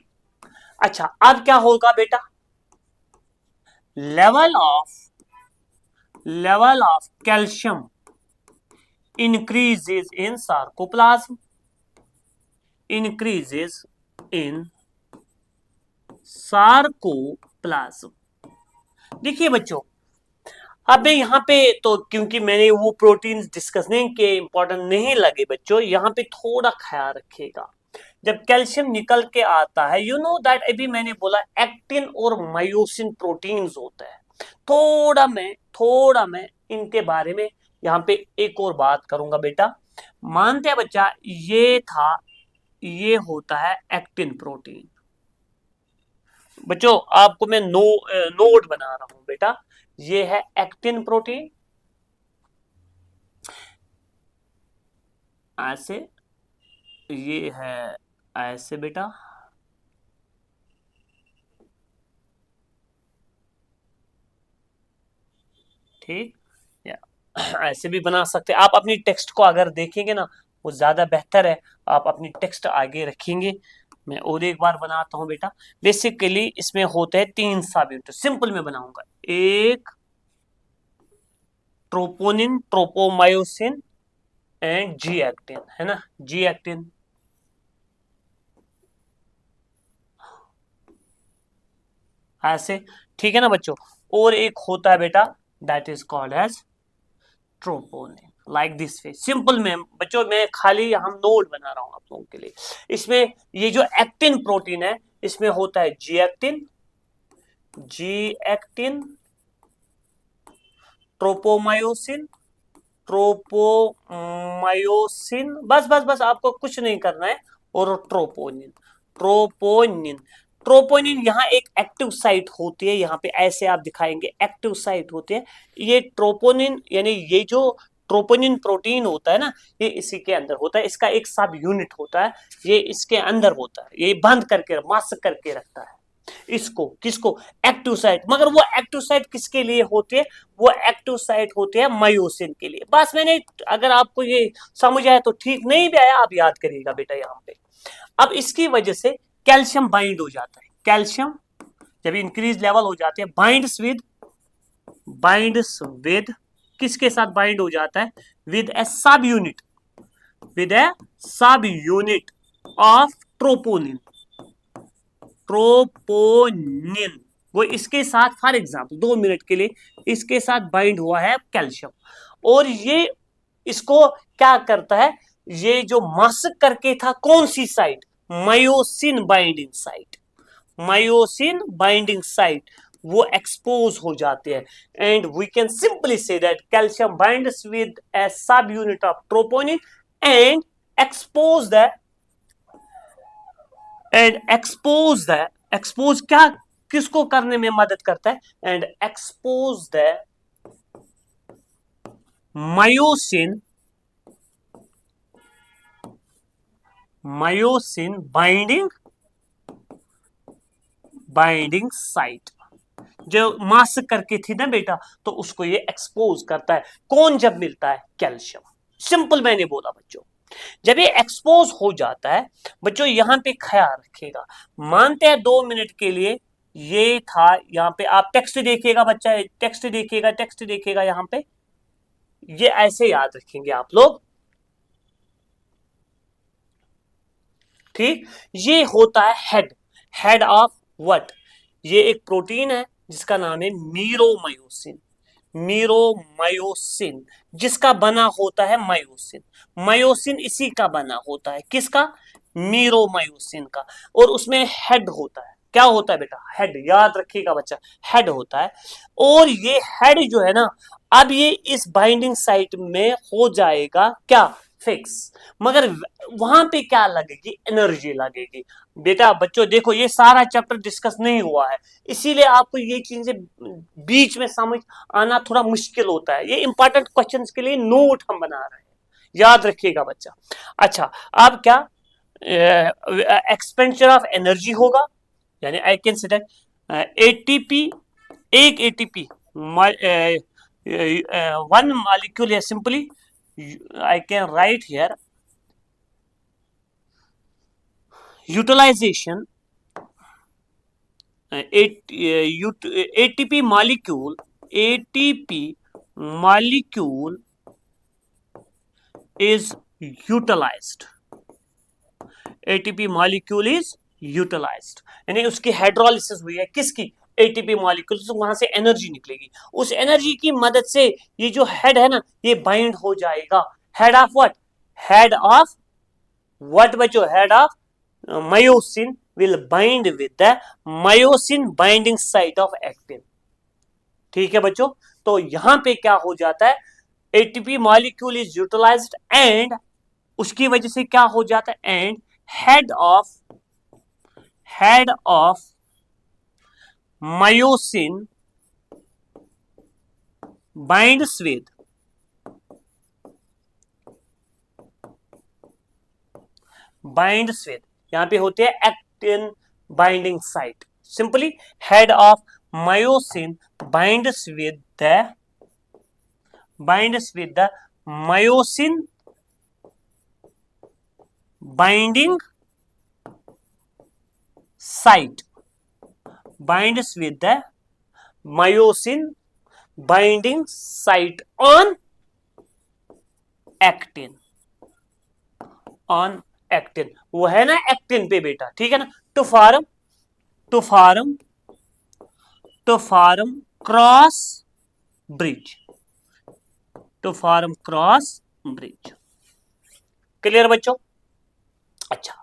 अच्छा अब क्या होगा बेटा, level of calcium increases in sarcoplasm, देखिए बच्चों, अब मैं यहाँ पे तो क्योंकि मैंने वो प्रोटीन्स डिस्कस नहीं के इंपॉर्टेंट नहीं लगे बच्चों, यहाँ पे थोड़ा ख्याल रखिएगा। जब कैल्शियम निकल के आता है, यू नो दैट अभी मैंने बोला एक्टिन और मायोसिन प्रोटीन्स होता है। थोड़ा मैं इनके बारे में यहाँ पे एक और बात करूंगा बेटा। मानते हैं बच्चा, ये होता है एक्टिन प्रोटीन। बच्चों आपको मैं नोट बना रहा हूं बेटा, ये है एक्टिन प्रोटीन, ऐसे, ये है ऐसे बेटा, ठीक, या ऐसे भी बना सकते। आप अपनी टेक्स्ट को अगर देखेंगे ना, वो ज्यादा बेहतर है, आप अपनी टेक्स्ट आगे रखेंगे। मैं और एक बार बनाता हूं बेटा। बेसिकली इसमें होते हैं 3 सब यूनिट, सिंपल में बनाऊंगा। एक troponin, tropomyosin and G actin, है ना, जी एक्टिन। ऐसे, ठीक है ना बच्चों। और एक होता है बेटा, that is called as troponin, like this way. Simple में बच्चों, मैं खाली हम नोट बना रहा हूं आप लोगों के लिए। इसमें ये जो एक्टिन प्रोटीन है, इसमें होता है जी एक्टिन, ट्रोपोमायोसिन, बस आपको कुछ नहीं करना है। और ट्रोपोनिन यहाँ एक एक्टिव साइट होती है, यहाँ पे ऐसे आप दिखाएंगे एक्टिव साइट होती है। ये ट्रोपोनिन यानी ये जो ट्रोपोनिन प्रोटीन होता है ना, ये इसी के अंदर होता है। इसका एक सब यूनिट होता है, ये इसके अंदर होता है, ये बंद करके मास्क करके रखता है इसको, किसको, एक्टिव साइट। मगर वो एक्टिव साइट किसके लिए होती है, वो एक्टिव साइट होती है मायोसिन के लिए। बस मैंने, अगर आपको ये समझ आया तो ठीक, नहीं भी आया आप याद करिएगा बेटा यहाँ पे। अब इसकी वजह से कैल्शियम बाइंड हो जाता है। कैल्शियम जब इंक्रीज लेवल हो जाते हैं, बाइंड्स विद किसके साथ बाइंड हो जाता है, with a sub unit of troponin. वो इसके साथ, फॉर एग्जाम्पल 2 मिनट के लिए इसके साथ बाइंड हुआ है कैल्शियम, और ये इसको क्या करता है, ये जो मास्क करके था, कौन सी साइट, मायोसिन बाइंडिंग साइट, वो एक्सपोज हो जाते हैं। And we can simply say that calcium binds with a sub unit of troponin and expose क्या किसको करने में मदद करता है, and expose the myosin binding site जो मास्क करके थी ना बेटा, तो उसको ये एक्सपोज करता है। कौन जब मिलता है, कैल्शियम। सिंपल मैंने बोला बच्चों, जब ये एक्सपोज हो जाता है बच्चों, यहां पे ख्याल रखिएगा। मानते हैं 2 मिनट के लिए ये था, यहां पे आप टेक्स्ट देखिएगा बच्चा, टेक्स्ट देखिएगा यहां पे, ये ऐसे याद रखेंगे आप लोग। ठीक, ये होता है हेड, हेड ऑफ व्हाट, ये एक प्रोटीन है जिसका नाम है मीरोमायोसिन, मीरोमायोसिन, जिसका बना होता है मायोसिन, मायोसिन इसी का बना होता है, किसका, मीरोमायोसिन का, और उसमें हेड होता है, क्या होता है बेटा, हेड, याद रखिएगा बच्चा, हेड होता है, और ये हेड जो है ना, अब ये इस बाइंडिंग साइट में हो जाएगा क्या, फिक्स, मगर वहां पे क्या लगेगी, एनर्जी लगेगी। बेटा बच्चों देखो ये सारा चैप्टर डिस्कस नहीं हुआ है, इसीलिए आपको ये चीजें बीच में समझ आना थोड़ा मुश्किल होता है, ये इंपॉर्टेंट क्वेश्चंस के लिए नोट हम बना रहे हैं, याद रखिएगा बच्चा। अच्छा, अब क्या, एक्सपेंडिचर ऑफ एनर्जी होगा, यानी आई कैन से एटीपी, एक एटीपी वन मॉलिक्यूल है, simply I can write here utilization, ATP molecule, ATP molecule is utilized, ATP molecule is utilized, यानी उसकी हाइड्रोलिसिस हुई है, किसकी, एटीपी मॉलिक्यूल, तो वहां से एनर्जी निकलेगी, उस एनर्जी की मदद से ये जो हेड है ना, ये बाइंड हो जाएगा, head of what, head of what बच्चों, head of myosin will bind with the myosin binding site of actin, ठीक है बच्चों। तो यहां पे क्या हो जाता है, ATP molecule is utilized and उसकी वजह से क्या हो जाता है, and head of myosin binds with यहां पे होते हैं actin binding site, simply head of myosin binds with the myosin binding site, binds with the myosin binding site on actin, वो है ना एक्टिन पे बेटा, ठीक है ना, to form cross bridge, clear बच्चों। अच्छा,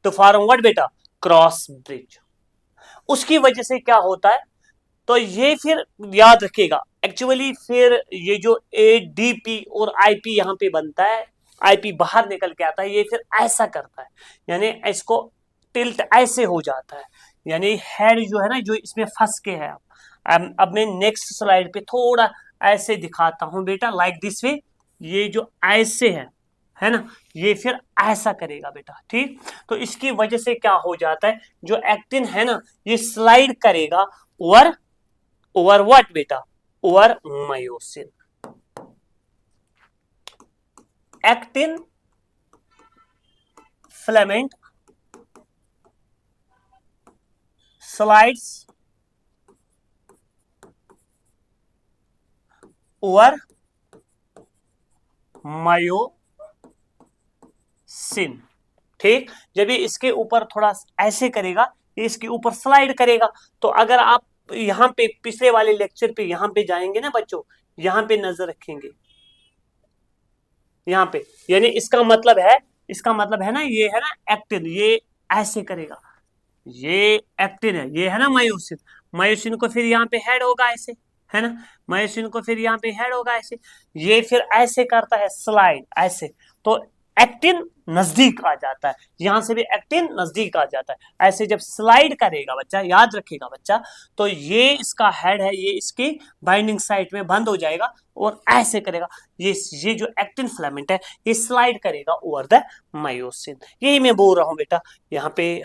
टू फॉर्म व्हाट बेटा, क्रॉस ब्रिज, उसकी वजह से क्या होता है, तो ये फिर याद रखिएगा, एक्चुअली फिर ये जो एडीपी और आईपी यहां पे बनता है, आईपी बाहर निकल के आता है, ये फिर ऐसा करता है, यानी इसको टिल्ट ऐसे हो जाता है, यानी हेड जो है ना, जो इसमें फंस के है, अब मैं नेक्स्ट स्लाइड पे थोड़ा ऐसे दिखाता हूं बेटा, लाइक दिस वे, ये जो ऐसे है ना, ये फिर ऐसा करेगा बेटा, ठीक, तो इसकी वजह से क्या हो जाता है, जो एक्टिन है ना, ये स्लाइड करेगा ओवर व्हाट बेटा, over myosin, actin filament slides over myosin, ठीक, जब ये इसके ऊपर थोड़ा ऐसे करेगा, ये इसके ऊपर स्लाइड करेगा, तो अगर आप यहां पे पिछले वाले लेक्चर पे यहां पे जाएंगे ना बच्चों, यहां पे नजर रखेंगे, यहां पे, यानी इसका मतलब है ना, ये है ना एक्टिन, ये ऐसे करेगा, ये एक्टिन है, ये है ना मायोसिन, मायोसिन को फिर यहाँ पे हेड होगा ऐसे, है ना, मायोसिन को फिर यहाँ पे हेड होगा ऐसे, ये फिर ऐसे करता है स्लाइड ऐसे, तो एक्टिन नजदीक आ जाता है, यहां से भी एक्टिन नजदीक आ जाता है, ऐसे जब स्लाइड करेगा बच्चा, याद रखेगा बच्चा, तो ये इसका हेड है, ये इसकी बाइंडिंग साइट में बंद हो जाएगा और ऐसे करेगा, ये जो एक्टिन फिलामेंट है, ये स्लाइड करेगा ओवर द मायोसिन, यही मैं बोल रहा हूं बेटा, यहाँ पे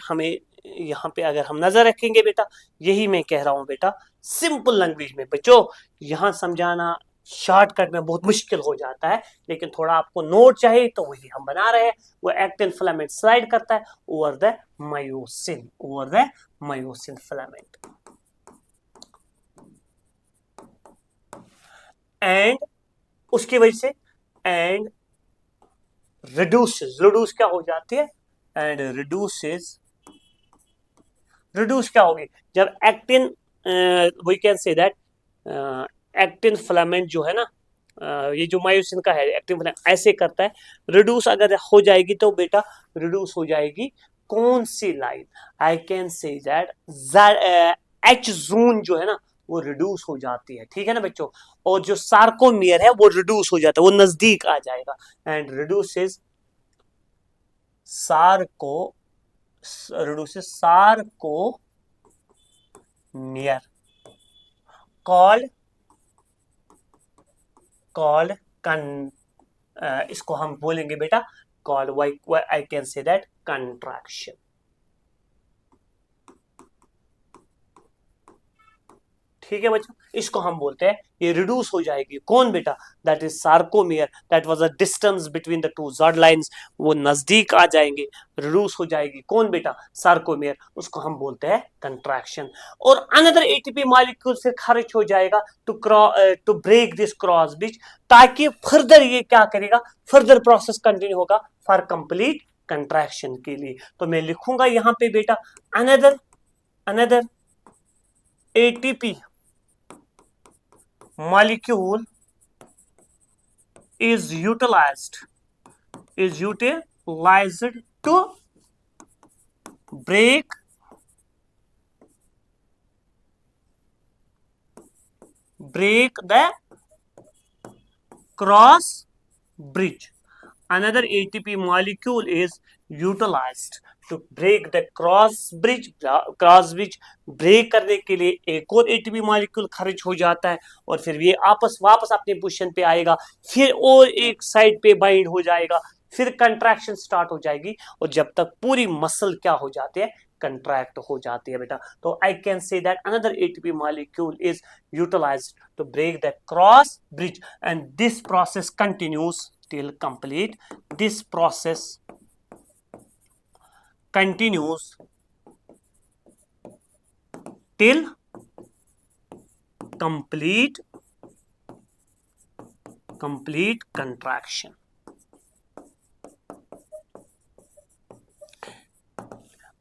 अगर हम नजर रखेंगे बेटा, यही मैं कह रहा हूं बेटा, सिंपल लैंग्वेज में बच्चों, यहां समझाना शॉर्टकट में बहुत मुश्किल हो जाता है, लेकिन थोड़ा आपको नोट चाहिए तो वही हम बना रहे हैं, वो एक्टिन फिलामेंट स्लाइड करता है over the myosin filament, and उसकी वजह से एंड रिड्यूस क्या हो जाती है, एंड रिड्यूस क्या होगी जब actin, we can say that actin filament जो है ना, ये जो मायोसिन का है एक्टिन फिलामेंट ऐसे करता है, रिड्यूस अगर हो जाएगी तो बेटा रिड्यूस हो जाएगी कौन सी line, I can say that H zone जो है ना वो रिड्यूस हो जाती है, ठीक है ना बच्चों, और जो सार्कोमियर है वो रिड्यूस हो जाता है, वो नजदीक आ जाएगा, एंड रिड्यूसेस सार्कोमियर कॉल्ड इसको हम बोलेंगे बेटा called, I can say that contraction. ठीक है बच्चों, इसको हम बोलते हैं ये रिड्यूस हो जाएगी कौन बेटा, that is sarcomere, that was a distance between the to GERD lines, वो नजदीक आ जाएंगे, रिड्यूस हो जाएगी कौन बेटा सार्कोमियर, उसको हम बोलते हैं कंट्रैक्शन। और अनदर एटीपी मॉलिक्यूल फिर खारिज हो जाएगा to break this cross bridge, ताकि फर्दर ये क्या करेगा, फर्दर प्रोसेस कंटिन्यू होगा फॉर कंप्लीट कंट्रैक्शन के लिए। तो मैं लिखूंगा यहां पे बेटा another ATP molecule is utilized to break the cross bridge. Another ATP molecule is utilized to break the cross bridge break करने के लिए एक और एटीपी मॉलिक्यूल खारिज हो जाता है, और फिर ये वापस अपने पोजीशन पे आएगा, फिर और एक साइड पे बाइंड हो जाएगा, फिर कंट्रैक्शन स्टार्ट हो जाएगी, और जब तक पूरी मसल क्या हो जाती है, कंट्रैक्ट हो जाती है बेटा। तो I can say that another ATP molecule is utilized to break the cross bridge, and this process continues till complete. This process continues till complete contraction.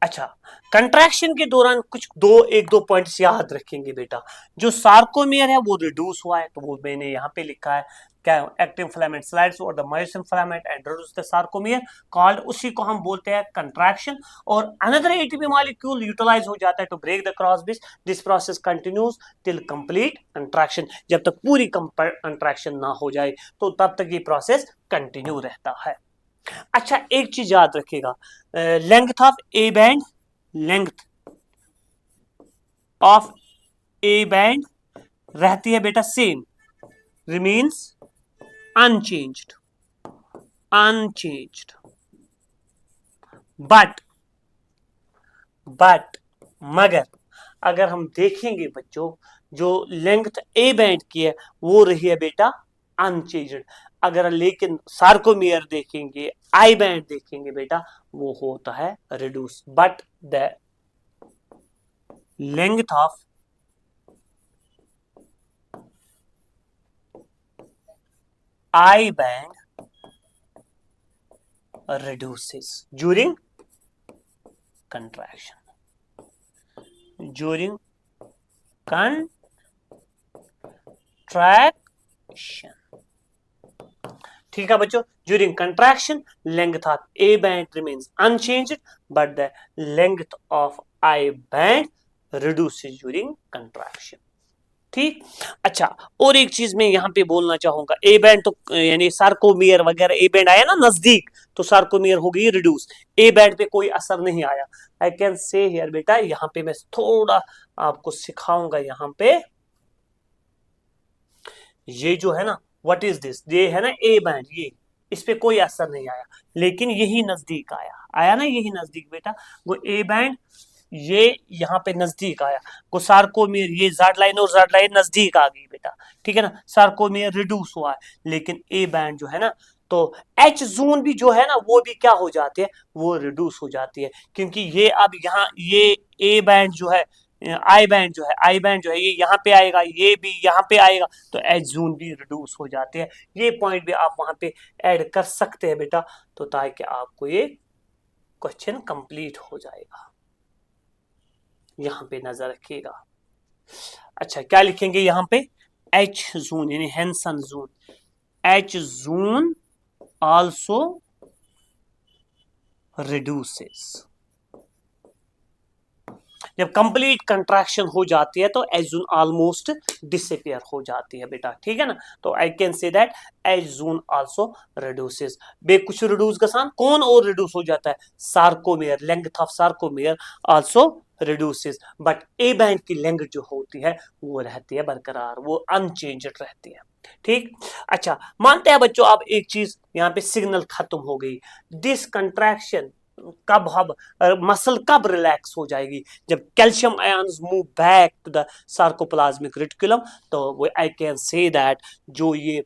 अच्छा, कंट्रैक्शन के दौरान कुछ एक दो पॉइंट्स याद रखेंगे बेटा। जो सार्कोमियर है वो रिड्यूस हुआ है, तो वो मैंने यहाँ पे लिखा है क्या, एक्टिन फिलामेंट स्लाइड्स और the myosin filament and reduce the sarcomere called, उसी को हम बोलते हैं कंट्रैक्शन। और अनदर एटीपी मॉलिक्यूल यूटिलाइज हो जाता है to break the cross bridge, this process continues till complete contraction, जब तक पूरी कंट्रैक्शन ना हो जाए तो तब तक ये प्रोसेस कंटिन्यू रहता है। अच्छा, एक चीज याद रखिएगा, length of A band, length of A band रहती है बेटा सेम, रिमेन्स अनचेंज्ड बट मगर अगर हम देखेंगे बच्चों, जो लेंथ ए बैंड की है वो रही है बेटा अनचेंज्ड, अगर लेकिन सार्कोमियर देखेंगे, आई बैंड देखेंगे बेटा, वो होता है reduce, but the length of I band reduces during contraction. ठीक है बच्चों, during contraction length of A band remains unchanged but the length of I band reduces during contraction. ठीक, अच्छा, और एक चीज मैं यहाँ पे बोलना चाहूंगा, ए बैंड तो यानी सार्कोमियर वगैरह ए बैंड आया ना नजदीक, तो सार्कोमियर हो गई रिड्यूस, ए बैंड पे कोई असर नहीं आया। आई कैन से हियर बेटा, यहाँ पे मैं थोड़ा आपको सिखाऊंगा, यहाँ पे ये जो है ना, व्हाट इज दिस, ये है ना ए बैंड, ये इस पे कोई असर नहीं आया, लेकिन यही नजदीक आया ना, यही नजदीक बेटा, वो ए बैंड ये यहाँ पे नजदीक आया, को सार्कोमियर ये ज़ेड लाइन और ज़ेड लाइन नजदीक आ गई बेटा, ठीक है ना, सार्कोमियर रिड्यूस हुआ है, लेकिन ए बैंड जो है ना, तो एच जोन भी जो है ना वो भी क्या हो जाती है, वो रिड्यूस हो जाती है, क्योंकि ये अब यहाँ ये ए बैंड जो है, आई बैंड जो है ये यहाँ पे आएगा, ये भी यहाँ पे आएगा, तो एच जोन भी रिड्यूस हो जाते हैं। ये पॉइंट भी आप वहां पे ऐड कर सकते हैं बेटा, तो ताकि आपको ये क्वेश्चन कंप्लीट हो जाएगा। यहां पे नजर रखिएगा। अच्छा, क्या लिखेंगे यहां पे? एच जून यानी हेंसन जून, एच जून आल्सो रिड्यूसेस। जब कंप्लीट कंट्रैक्शन हो जाती है तो एच जून ऑलमोस्ट डिसअपियर हो जाती है बेटा, ठीक है ना। तो I can say that H zone also reduces. बे कुछ रिड्यूस गसान कौन और रिड्यूस हो जाता है? Sarcomere, length of sarcomere also reduces, but A band की लेंथ जो होती है वो रहती है बरकरार, वो अनचेंज्ड रहती है, ठीक। अच्छा, मानते हैं बच्चों अब एक चीज यहाँ पे सिग्नल खत्म हो गई। दिस कंट्रैक्शन कब हम मसल कब रिलैक्स हो जाएगी? जब calcium ions move back to the sarcoplasmic reticulum, तो वो आई कैन से दैट जो ये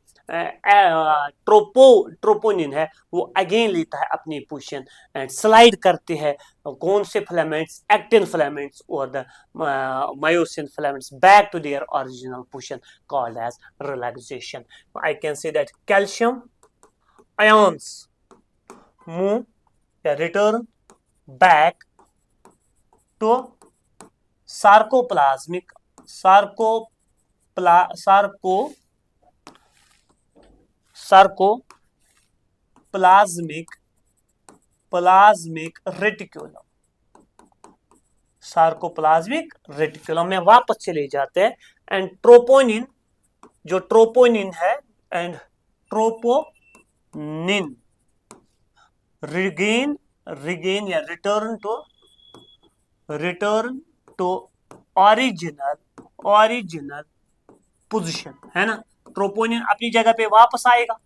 ट्रोपोनिन है वो अगेन लेता है अपनी पोजीशन एंड स्लाइड करते हैं कौन से फिलामेंट्स, एक्टिन फिलामेंट्स और the myosin filaments back to their original position called as relaxation. I can say that calcium ions move या return back to sarcoplasmic sarcoplasmic reticulum में वापस चले जाते हैं एंड ट्रोपोनिन, जो ट्रोपोनिन है एंड ट्रोपोनिन रिगेन या रिटर्न टू ओरिजिनल पोजीशन, है ना। ट्रोपोनिन अपनी जगह पे वापस आएगा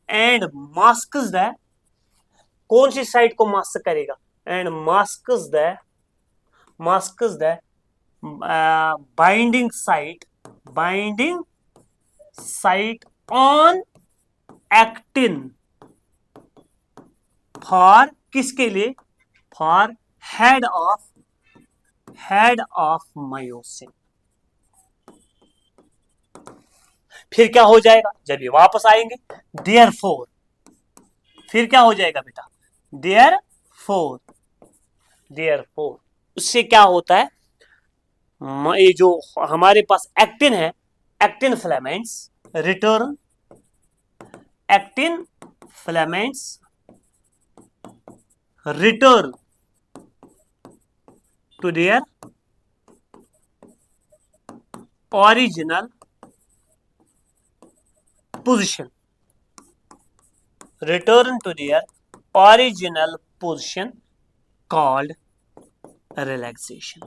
एंड मास्क्स द, कौन सी साइड को मास्क करेगा? And masks the binding site on actin for किसके लिए? For head of myosin. फिर क्या हो जाएगा जब ये वापस आएंगे? देयरफॉर, फिर क्या हो जाएगा बेटा? देयरफॉर उससे क्या होता है? ये जो हमारे पास एक्टिन है, actin filaments return, actin filaments return to their original position, return to their original position called relaxation।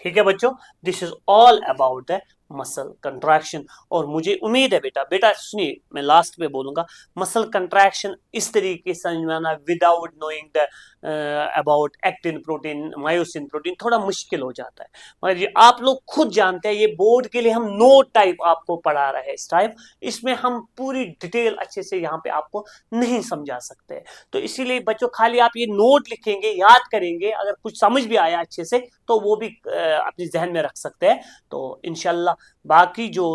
ठीक है बच्चों, this is all about the muscle contraction. और मुझे उम्मीद है बेटा सुनिए, मैं लास्ट में बोलूंगा, मसल कंट्रैक्शन इस तरीके से समझना without knowing the about actin protein, myosin protein थोड़ा मुश्किल हो जाता है, मगर ये आप लोग खुद जानते हैं। ये बोर्ड के लिए हम नोट टाइप आपको पढ़ा रहे हैं इस टाइप, इसमें हम पूरी डिटेल अच्छे से यहाँ पे आपको नहीं समझा सकते। तो इसीलिए बच्चों खाली आप ये नोट लिखेंगे, याद करेंगे, अगर कुछ समझ भी आया अच्छे से तो वो भी अपने जहन में रख सकते हैं। तो इंशाल्लाह बाकी जो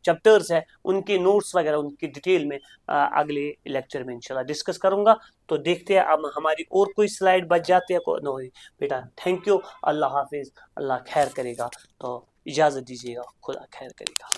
चैप्टर्स है उनके नोट्स वगैरह उनकी डिटेल में अगले लेक्चर में इंशाल्लाह डिस्कस करूंगा। तो देखते हैं अब हमारी और कोई स्लाइड बच जाती है नो बेटा। थैंक यू, अल्लाह हाफिज, अल्लाह खैर करेगा। तो इजाजत दीजिएगा, खुदा खैर करेगा।